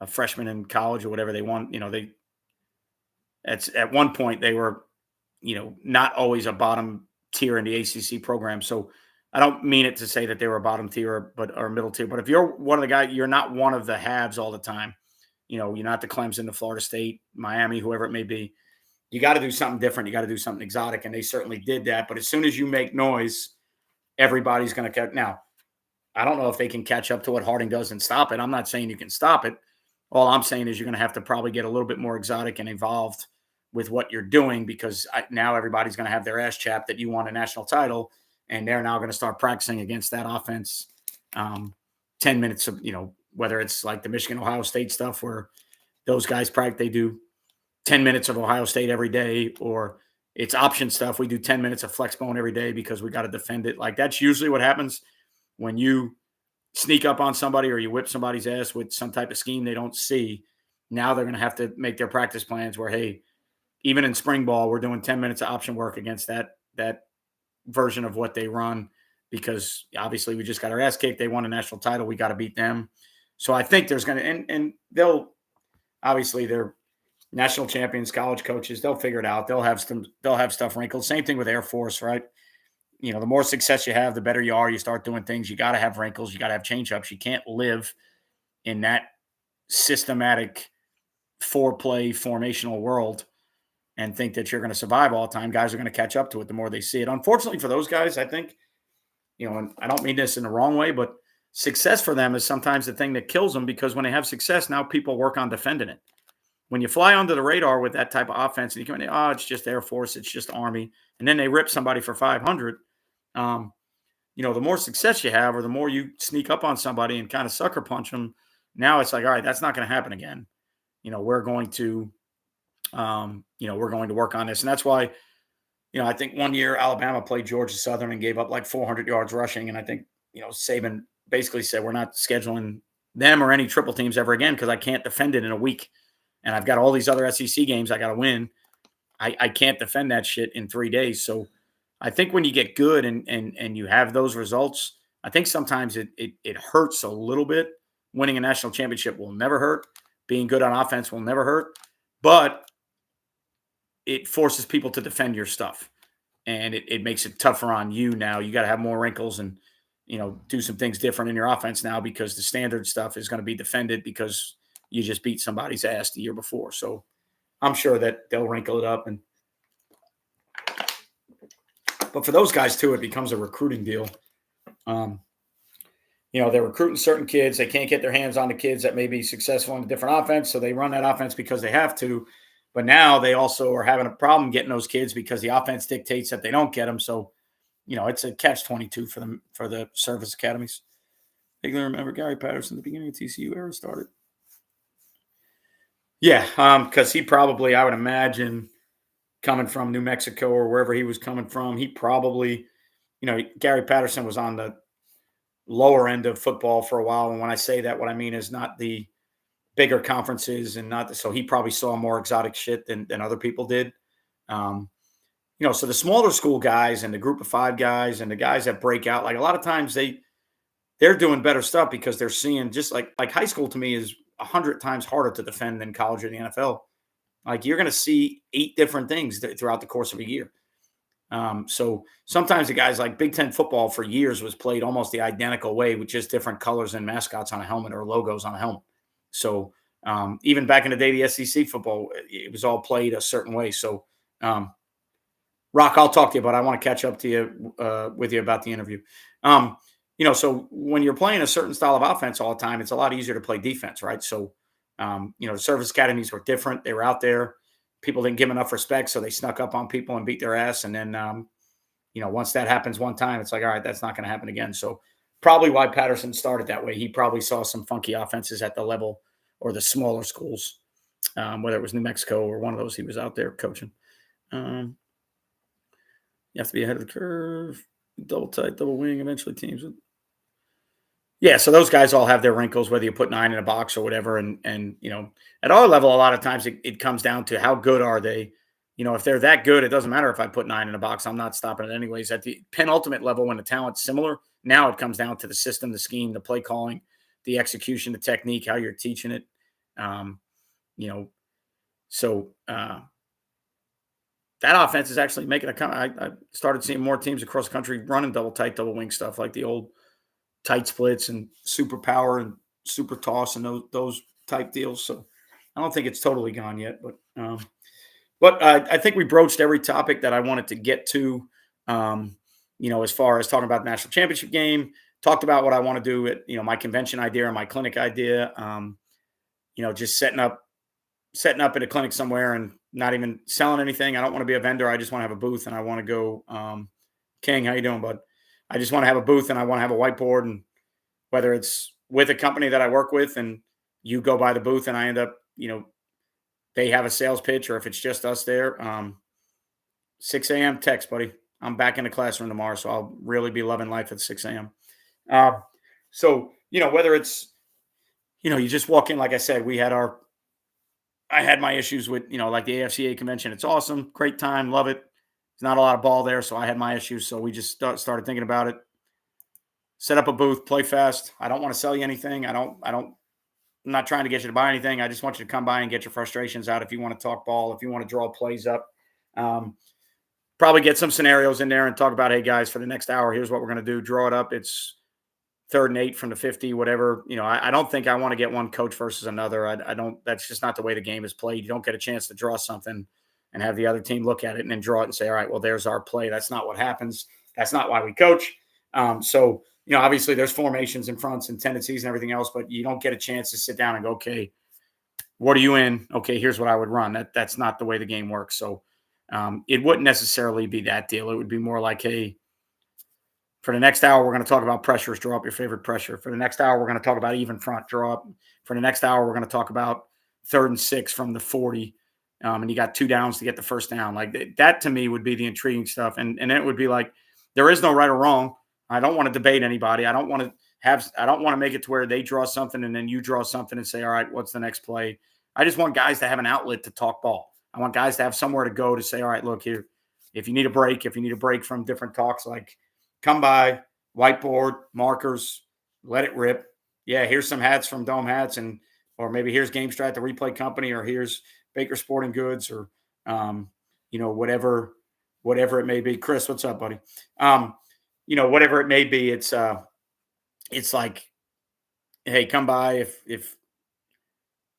a freshman in college or whatever, they won, at one point they were, not always a bottom tier in the ACC program. So I don't mean it to say that they were bottom tier, or middle tier. But if you're one of the guys, you're not one of the haves all the time. You're not the Clemson, the Florida State, Miami, whoever it may be. You got to do something different. You got to do something exotic, and they certainly did that. But as soon as you make noise, everybody's going to catch. Now, I don't know if they can catch up to what Harding does and stop it. I'm not saying you can stop it. All I'm saying is you're going to have to probably get a little bit more exotic and involved with what you're doing because now everybody's going to have their ass chapped that you won a national title, and they're now going to start practicing against that offense 10 minutes of, whether it's like the Michigan, Ohio State stuff where those guys practice, they do 10 minutes of Ohio State every day, or it's option stuff. We do 10 minutes of flex bone every day because we got to defend it. Like that's usually what happens when you sneak up on somebody or you whip somebody's ass with some type of scheme they don't see. Now they're going to have to make their practice plans where, hey, even in spring ball, we're doing 10 minutes of option work against that version of what they run because obviously we just got our ass kicked. They won a national title. We got to beat them. So I think there's going to, and they'll obviously they're national champions, college coaches. They'll figure it out. They'll have stuff wrinkled. Same thing with Air Force, right? The more success you have, the better you are. You start doing things. You got to have wrinkles. You got to have change ups. You can't live in that systematic four-play formational world and think that you're going to survive all the time. Guys are going to catch up to it the more they see it. Unfortunately for those guys, I think, and I don't mean this in the wrong way, but success for them is sometimes the thing that kills them because when they have success, now people work on defending it. when you fly under the radar with that type of offense and you come in, oh, it's just Air Force, it's just Army, and then they rip somebody for 500. The more success you have, or the more you sneak up on somebody and kind of sucker punch them, now it's like, all right, that's not going to happen again. We're going to, we're going to work on this, and that's why. I think one year Alabama played Georgia Southern and gave up like 400 yards rushing. And I think, Saban basically said, we're not scheduling them or any triple teams ever again because I can't defend it in a week. And I've got all these other SEC games I got to win. I can't defend that shit in 3 days. So I think when you get good and you have those results, I think sometimes it hurts a little bit. Winning a national championship will never hurt. Being good on offense will never hurt. But it forces people to defend your stuff, and it makes it tougher on you now. You got to have more wrinkles and, do some things different in your offense now because the standard stuff is going to be defended because you just beat somebody's ass the year before. So I'm sure that they'll wrinkle it up. But for those guys too, it becomes a recruiting deal. They're recruiting certain kids. They can't get their hands on the kids that may be successful in a different offense. So they run that offense because they have to. But now they also are having a problem getting those kids because the offense dictates that they don't get them. So, it's a catch-22 for them, for the service academies. I remember Gary Patterson, the beginning of TCU era started. Yeah, because he probably, I would imagine, coming from New Mexico or wherever he was coming from, he probably, Gary Patterson was on the lower end of football for a while. And when I say that, what I mean is not the bigger conferences and so he probably saw more exotic shit than other people did. So the smaller school guys and the group of 5 guys and the guys that break out, like a lot of times they're doing better stuff because they're seeing just like high school to me is 100 times harder to defend than college or the NFL. Like you're going to see 8 different things throughout the course of a year. So sometimes the guys like Big Ten football for years was played almost the identical way with just different colors and mascots on a helmet or logos on a helmet. So even back in the day, the SEC football, it was all played a certain way. So, Rock, I'll talk to you, but I want to catch up to you with you about the interview. So when you're playing a certain style of offense all the time, it's a lot easier to play defense, right? So, the service academies were different. They were out there. People didn't give them enough respect, so they snuck up on people and beat their ass. And then, once that happens one time, it's like, all right, that's not going to happen again. So probably why Patterson started that way. He probably saw some funky offenses at the level or the smaller schools, whether it was New Mexico or one of those he was out there coaching. You have to be ahead of the curve, double tight, double wing, eventually teams. Yeah, so those guys all have their wrinkles, whether you put 9 in a box or whatever. And at our level, a lot of times it comes down to how good are they. If they're that good, it doesn't matter if I put 9 in a box. I'm not stopping it anyways. At the penultimate level, when the talent's similar, now it comes down to the system, the scheme, the play calling, the execution, the technique, how you're teaching it. That offense is actually making I started seeing more teams across the country running double tight, double wing stuff like the old tight splits and super power and super toss and those type deals. So I don't think it's totally gone yet, but I think we broached every topic that I wanted to get to, as far as talking about the national championship game, talked about what I want to do at, my convention idea or my clinic idea, just setting up at a clinic somewhere and not even selling anything. I don't want to be a vendor. I just want to have a booth and I want to go, King, how you doing, bud? I just want to have a booth and I want to have a whiteboard, and whether it's with a company that I work with and you go by the booth and I end up, they have a sales pitch, or if it's just us there, 6 a.m. text, buddy. I'm back in the classroom tomorrow, so I'll really be loving life at 6 a.m. So, whether it's, you just walk in, like I said, I had my issues with, like the AFCA convention. It's awesome. Great time. Love it. There's not a lot of ball there. So I had my issues. So we just started thinking about it. Set up a booth, play fast. I don't want to sell you anything. I'm not trying to get you to buy anything. I just want you to come by and get your frustrations out. If you want to talk ball, if you want to draw plays up, probably get some scenarios in there and talk about, hey guys, for the next hour, here's what we're going to do. Draw it up. It's 3rd and 8 from the 50, whatever. I don't think I want to get one coach versus another. I don't, that's just not the way the game is played. You don't get a chance to draw something and have the other team look at it and then draw it and say, all right, well, there's our play. That's not what happens. That's not why we coach. So, obviously there's formations and fronts and tendencies and everything else, but you don't get a chance to sit down and go, okay, What are you in? Okay, here's what I would run. That's not the way the game works. So it wouldn't necessarily be that deal. It would be more like, hey, for the next hour, we're going to talk about pressures. Draw up your favorite pressure. For the next hour, we're going to talk about even front. Draw up. For the next hour, we're going to talk about 3rd and 6 from the 40. And you got 2 downs to get the first down. Like that to me would be the intriguing stuff. And it would be like, there is no right or wrong. I don't want to debate anybody. I don't want to make it to where they draw something and then you draw something and say, all right, what's the next play? I just want guys to have an outlet to talk ball. I want guys to have somewhere to go to say, all right, look here, if you need a break from different talks, like come by, whiteboard, markers, let it rip. Yeah, here's some hats from Dome Hats, or maybe here's GameStrat, the replay company, or here's Baker Sporting Goods, or whatever it may be. Chris, what's up, buddy? Whatever it may be, it's like, hey, come by if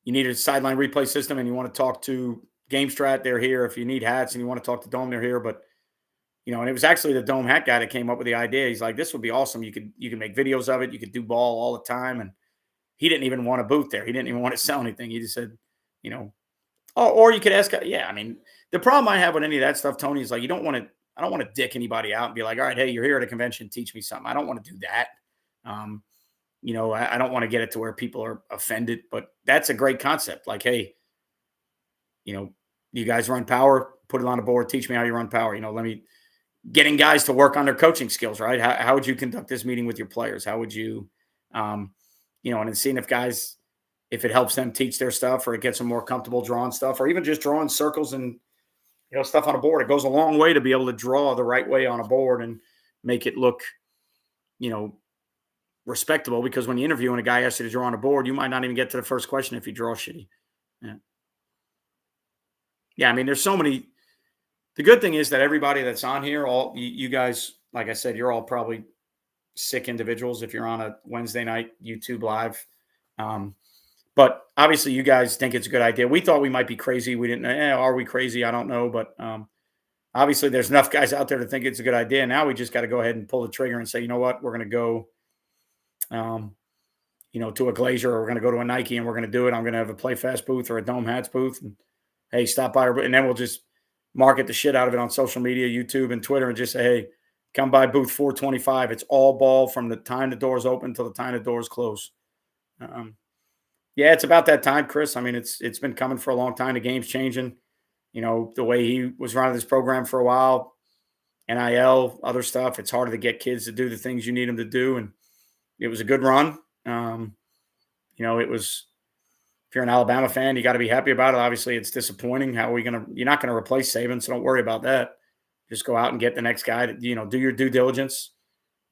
you need a sideline replay system and you want to talk to GameStrat, they're here. If you need hats and you want to talk to Dome, they're here. But and it was actually the Dome hat guy that came up with the idea. He's like, this would be awesome. You could make videos of it. You could do ball all the time. And he didn't even want a booth there. He didn't even want to sell anything. He just said, or you could ask. Yeah, I mean, the problem I have with any of that stuff, Tony, is like, I don't want to dick anybody out and be like, all right, hey, you're here at a convention, teach me something. I don't want to do that. I don't want to get it to where people are offended, but that's a great concept. Like, hey, you guys run power, put it on the board, teach me how you run power. Getting guys to work on their coaching skills, right? How would you conduct this meeting with your players? How would you, and then seeing if it helps them teach their stuff or it gets them more comfortable drawing stuff or even just drawing circles and, stuff on a board. It goes a long way to be able to draw the right way on a board and make it look, respectable, because when you interview and a guy asks you to draw on a board, you might not even get to the first question if you draw shitty. Yeah. I mean, there's so many. The good thing is that everybody that's on here, all you guys, like I said, you're all probably sick individuals if you're on a Wednesday night YouTube live. But obviously you guys think it's a good idea. We thought we might be crazy. We didn't are we crazy? I don't know. But obviously there's enough guys out there to think it's a good idea. Now we just got to go ahead and pull the trigger and say, you know what, we're going to go, to a Glacier, or we're going to go to a Nike and we're going to do it. I'm going to have a Play Fast booth or a Dome Hats booth. And hey, stop by. And then we'll just market the shit out of it on social media, YouTube and Twitter, and just say, hey, come by booth 425. It's all ball from the time the doors open till the time the doors close. Yeah, it's about that time, Chris. I mean, it's been coming for a long time. The game's changing. The way he was running this program for a while, NIL, other stuff. It's harder to get kids to do the things you need them to do. And it was a good run. It was, if you're an Alabama fan, you got to be happy about it. Obviously, it's disappointing. You're not going to replace Saban, so don't worry about that. Just go out and get the next guy that, do your due diligence.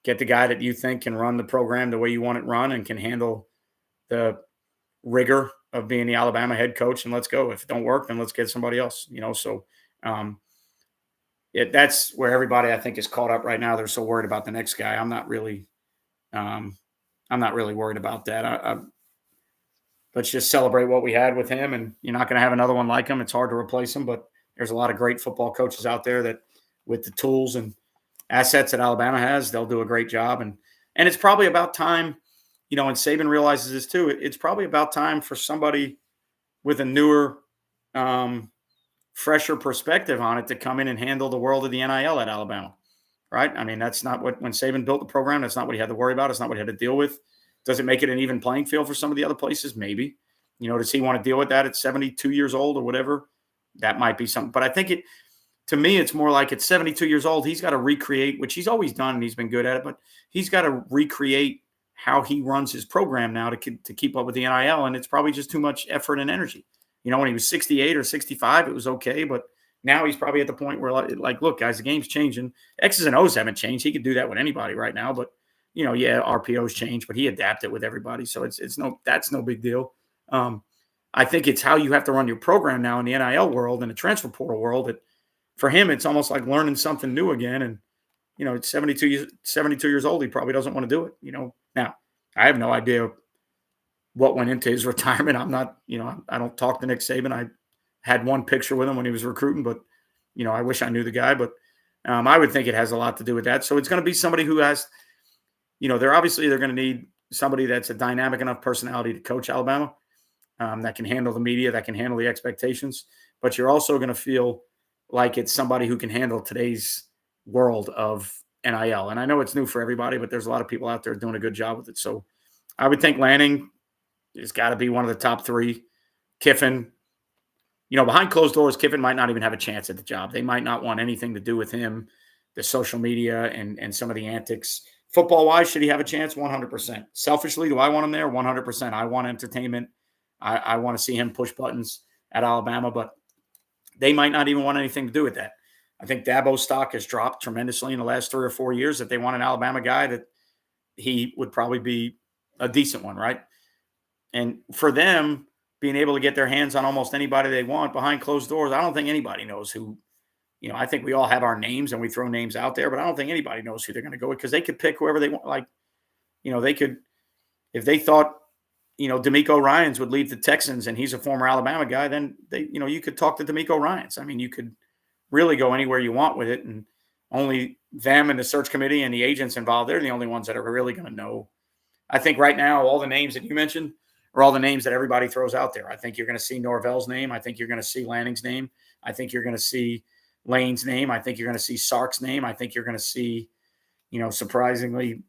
Get the guy that you think can run the program the way you want it run and can handle the rigor of being the Alabama head coach, and let's go. If it don't work, then let's get somebody else, So that's where everybody, I think, is caught up right now. They're so worried about the next guy. I'm not really worried about that. Let's just celebrate what we had with him, and you're not going to have another one like him. It's hard to replace him, but there's a lot of great football coaches out there that, with the tools and assets that Alabama has, they'll do a great job. And it's probably about time, and Saban realizes this too. It's probably about time for somebody with a newer, fresher perspective on it to come in and handle the world of the NIL at Alabama, right? I mean, that's not when Saban built the program, that's not what he had to worry about. It's not what he had to deal with. Does it make it an even playing field for some of the other places? Maybe. Does he want to deal with that at 72 years old or whatever? That might be something. But I think to me, it's more like at 72 years old, he's got to recreate, which he's always done and he's been good at it, but he's got to recreate how he runs his program now to keep up with the NIL. And it's probably just too much effort and energy. When he was 68 or 65, it was okay. But now he's probably at the point where, like, look, guys, the game's changing. X's and O's haven't changed. He could do that with anybody right now. But, RPOs change, but he adapted with everybody. So that's no big deal. I think it's how you have to run your program now in the NIL world and the transfer portal world. For him, it's almost like learning something new again. And, it's 72 years old. He probably doesn't want to do it. Now I have no idea what went into his retirement. I'm not, I don't talk to Nick Saban. I had one picture with him when he was recruiting, but, I wish I knew the guy, but I would think it has a lot to do with that. So it's going to be somebody who has, they're going to need somebody that's a dynamic enough personality to coach Alabama. that can handle the media, that can handle the expectations. But you're also going to feel like it's somebody who can handle today's world of NIL. And I know it's new for everybody, but there's a lot of people out there doing a good job with it. So I would think Lanning has got to be one of the top three. Kiffin, behind closed doors, Kiffin might not even have a chance at the job. They might not want anything to do with him, the social media and some of the antics. Football wise, should he have a chance? 100%. Selfishly, do I want him there? 100%. I want entertainment. I want to see him push buttons at Alabama, but they might not even want anything to do with that. I think Dabo's stock has dropped tremendously in the last 3 or 4 years. If they want an Alabama guy, that he would probably be a decent one, right? And for them, being able to get their hands on almost anybody they want behind closed doors, I don't think anybody knows who. I think we all have our names and we throw names out there, but I don't think anybody knows who they're going to go with because they could pick whoever they want. Like, they could, if they thought, D'Amico Ryans would leave the Texans and he's a former Alabama guy, then you could talk to D'Amico Ryans. I mean, you could really go anywhere you want with it, and only them and the search committee and the agents involved, they're the only ones that are really going to know. I think right now, all the names that you mentioned are all the names that everybody throws out there. I think you're going to see Norvell's name. I think you're going to see Lanning's name. I think you're going to see Lane's name. I think you're going to see Sark's name. I think you're going to see, surprisingly,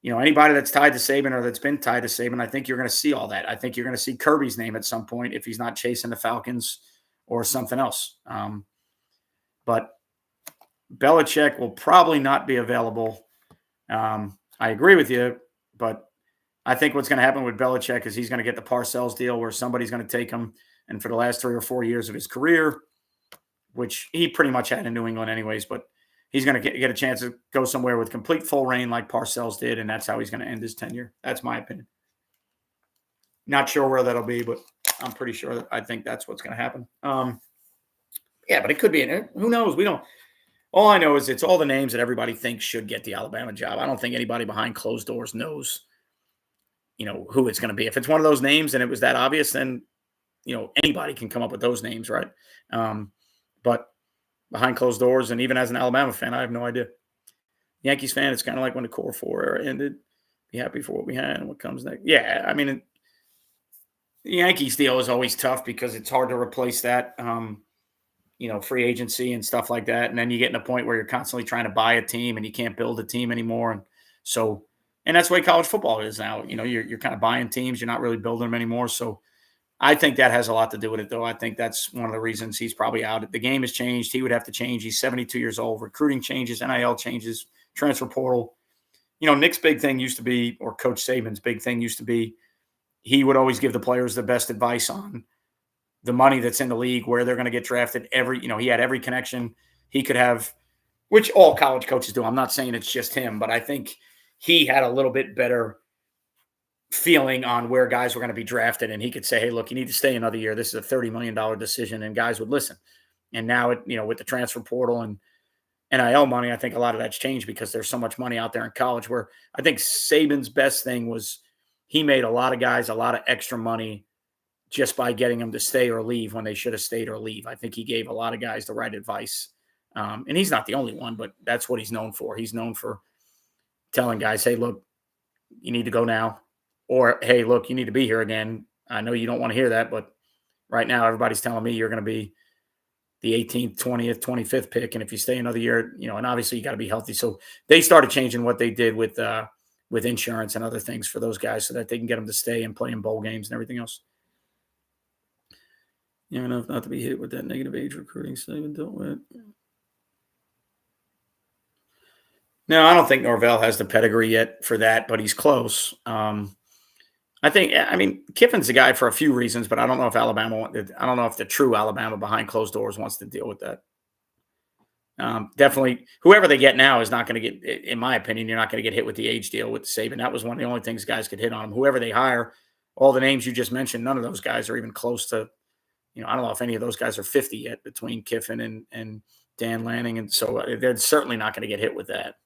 anybody that's tied to Saban or that's been tied to Saban, I think you're going to see all that. I think you're going to see Kirby's name at some point if he's not chasing the Falcons or something else. But Belichick will probably not be available. I agree with you, but I think what's going to happen with Belichick is he's going to get the Parcells deal where somebody's going to take him. And for the last 3 or 4 years of his career, which he pretty much had in New England anyways, but he's going to get a chance to go somewhere with complete full reign like Parcells did, and that's how he's going to end his tenure. That's my opinion. Not sure where that'll be, but I'm pretty sure that I think that's what's going to happen. Yeah, but it could be. Who knows? We don't. All I know is it's all the names that everybody thinks should get the Alabama job. I don't think anybody behind closed doors knows, who it's going to be. If it's one of those names and it was that obvious, then, anybody can come up with those names, right? But behind closed doors, and even as an Alabama fan, I have no idea. Yankees fan, it's kind of like when the Core 4 era ended. Be happy for what we had and what comes next. Yeah, I mean, the Yankees deal is always tough because it's hard to replace that, free agency and stuff like that. And then you get in a point where you're constantly trying to buy a team and you can't build a team anymore. And that's the way college football is now. You're kind of buying teams. You're not really building them anymore. So I think that has a lot to do with it, though. I think that's one of the reasons he's probably out. The game has changed. He would have to change. He's 72 years old. Recruiting changes, NIL changes, transfer portal. Nick's big thing used to be, or Coach Saban's big thing used to be, he would always give the players the best advice on the money that's in the league, where they're going to get drafted. He had every connection he could have, which all college coaches do. I'm not saying it's just him, but I think he had a little bit better feeling on where guys were going to be drafted. And he could say, hey, look, you need to stay another year. This is a $30 million decision. And guys would listen. And now, with the transfer portal and NIL money, I think a lot of that's changed because there's so much money out there in college, where I think Saban's best thing was he made a lot of guys a lot of extra money just by getting them to stay or leave when they should have stayed or leave. I think he gave a lot of guys the right advice. And he's not the only one, but that's what he's known for. He's known for telling guys, hey, look, you need to go now. Or, hey, look, you need to be here again. I know you don't want to hear that, but right now everybody's telling me you're going to be the 18th, 20th, 25th pick. And if you stay another year, and obviously you got to be healthy. So they started changing what they did with insurance and other things for those guys so that they can get them to stay and play in bowl games and everything else. Enough not to be hit with that negative age recruiting segment, don't we? No, I don't think Norvell has the pedigree yet for that, but he's close. Kiffin's the guy for a few reasons, but I don't know if I don't know if the true Alabama behind closed doors wants to deal with that. Definitely, whoever they get now is not going to get, in my opinion, you're not going to get hit with the age deal with Saban. That was one of the only things guys could hit on him. Whoever they hire, all the names you just mentioned, none of those guys are even close to, I don't know if any of those guys are 50 yet between Kiffin and Dan Lanning. And so they're certainly not going to get hit with that.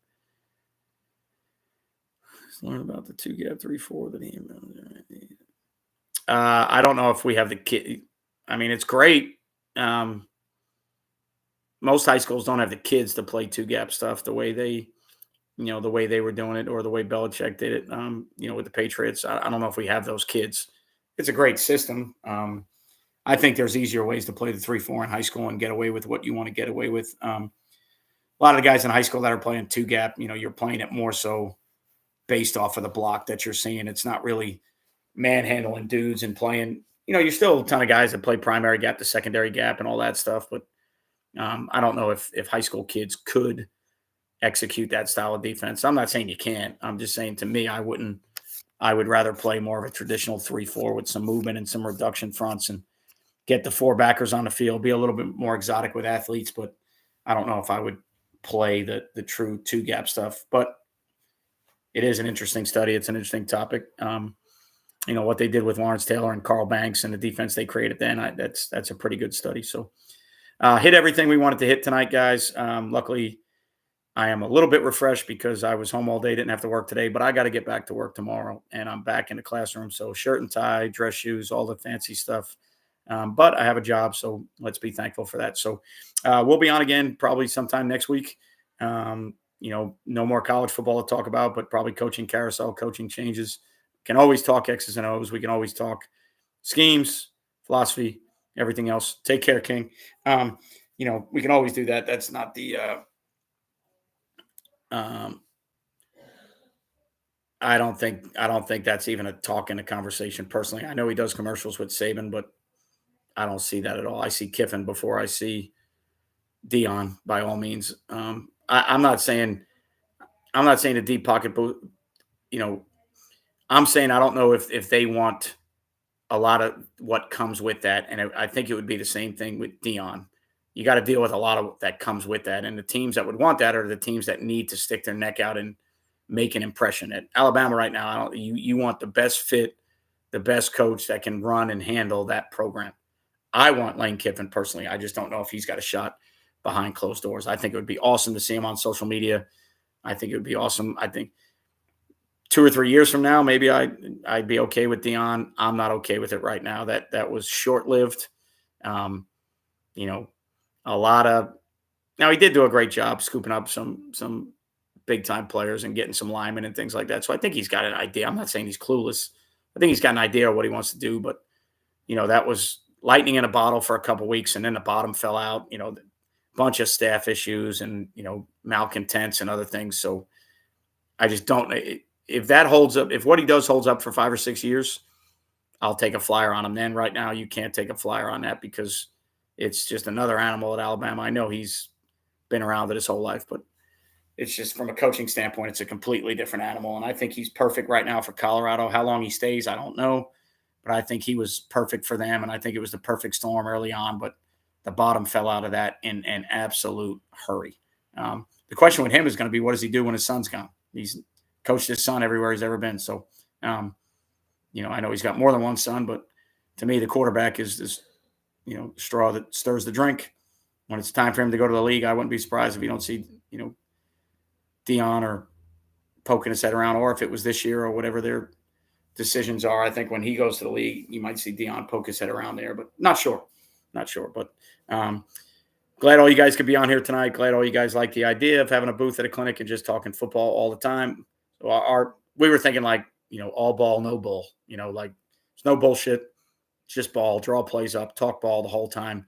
Let's learn about the 2-gap 3-4 that he emailed. I don't know if we have the kid. I mean, it's great. Most high schools don't have the kids to play 2-gap stuff the way they were doing it, or the way Belichick did it, with the Patriots. I don't know if we have those kids it's a great system. I think there's easier ways to play the 3-4 in high school and get away with what you want to get away with. A lot of the guys in high school that are playing two gap, you're playing it more so based off of the block that you're seeing. It's not really manhandling dudes and playing. You're still a ton of guys that play primary gap to secondary gap and all that stuff. But I don't know if high school kids could execute that style of defense. I'm not saying you can't. I'm just saying, to me, I wouldn't. I would rather play more of a traditional 3-4 with some movement and some reduction fronts and get the four backers on the field, be a little bit more exotic with athletes. But I don't know if I would play the true two gap stuff. But it is an interesting study. It's an interesting topic. What they did with Lawrence Taylor and Carl Banks and the defense they created then, that's a pretty good study. So hit everything we wanted to hit tonight, guys. Luckily, I am a little bit refreshed because I was home all day, didn't have to work today, but I got to get back to work tomorrow, and I'm back in the classroom. So shirt and tie, dress shoes, all the fancy stuff. But I have a job, so let's be thankful for that. So we'll be on again probably sometime next week. No more college football to talk about, but probably coaching carousel, coaching changes. Can always talk X's and O's. We can always talk schemes, philosophy, everything else. Take care, King. We can always do that. That's not the I don't think that's even a talk in a conversation personally. I know he does commercials with Saban, but I don't see that at all. I see Kiffin before I see Dion by all means. I'm not saying a deep pocket, but I'm saying I don't know if they want a lot of what comes with that, and I think it would be the same thing with Dion. You got to deal with a lot of that comes with that, and the teams that would want that are the teams that need to stick their neck out and make an impression. At Alabama right now, you want the best fit, the best coach that can run and handle that program. I want Lane Kiffin personally. I just don't know if he's got a shot behind closed doors. I think it would be awesome to see him on social media. I think it would be awesome. I think 2 or 3 years from now, maybe I'd be okay with Dion. I'm not okay with it right now. That was short lived. A lot of now he did do a great job scooping up some big time players and getting some linemen and things like that. So I think he's got an idea. I'm not saying he's clueless. I think he's got an idea of what he wants to do, but that was lightning in a bottle for a couple of weeks, and then the bottom fell out. A bunch of staff issues and malcontents and other things. So I just don't. If that holds up, if what he does holds up for 5 or 6 years, I'll take a flyer on him. Then right now you can't take a flyer on that because it's just another animal at Alabama. I know he's been around it his whole life, but it's just from a coaching standpoint, it's a completely different animal. And I think he's perfect right now for Colorado. How long he stays, I don't know, but I think he was perfect for them. And I think it was the perfect storm early on, but the bottom fell out of that in an absolute hurry. The question with him is going to be, what does he do when his son's gone? He's coached his son everywhere he's ever been. So, I know he's got more than one son, but to me, the quarterback is this, straw that stirs the drink. When it's time for him to go to the league, I wouldn't be surprised if you don't see, Dion or poking his head around, or if it was this year or whatever their decisions are. I think when he goes to the league, you might see Dion poke his head around there, but not sure. But glad all you guys could be on here tonight. Glad all you guys like the idea of having a booth at a clinic and just talking football all the time. So we were thinking all ball, no bull, like there's no bullshit. It's just ball, draw plays up, talk ball the whole time.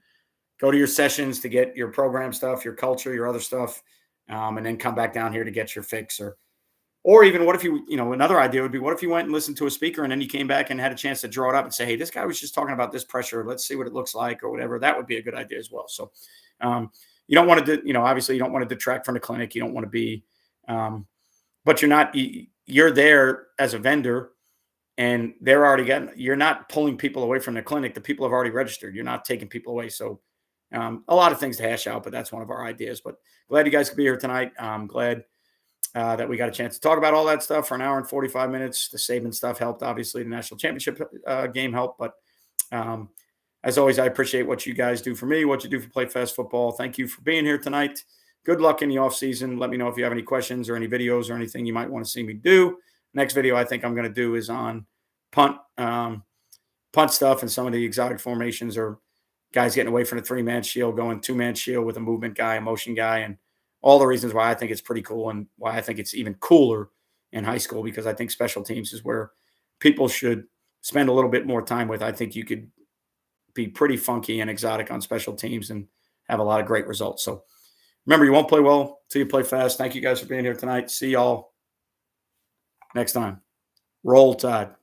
Go to your sessions to get your program stuff, your culture, your other stuff, and then come back down here to get your fix. Or even what if another idea would be, what if you went and listened to a speaker and then you came back and had a chance to draw it up and say, hey, this guy was just talking about this pressure. Let's see what it looks like or whatever. That would be a good idea as well. So you don't want to, obviously you don't want to detract from the clinic. You don't want to be, but you're there as a vendor and they're already you're not pulling people away from the clinic. The people have already registered. You're not taking people away. So a lot of things to hash out, but that's one of our ideas. But glad you guys could be here tonight. I'm glad that we got a chance to talk about all that stuff for an hour and 45 minutes. The Saban stuff helped. Obviously, the national championship game helped. But as always, I appreciate what you guys do for me, what you do for Play Fast Football. Thank you for being here tonight. Good luck in the offseason. Let me know if you have any questions or any videos or anything you might want to see me do. Next video I think I'm going to do is on punt stuff and some of the exotic formations or guys getting away from the 3-man shield, going 2-man shield with a movement guy, a motion guy, and all the reasons why I think it's pretty cool and why I think it's even cooler in high school, because I think special teams is where people should spend a little bit more time with, I think you could be pretty funky and exotic on special teams and have a lot of great results. So remember, you won't play well till you play fast. Thank you guys for being here tonight. See y'all next time. Roll Tide.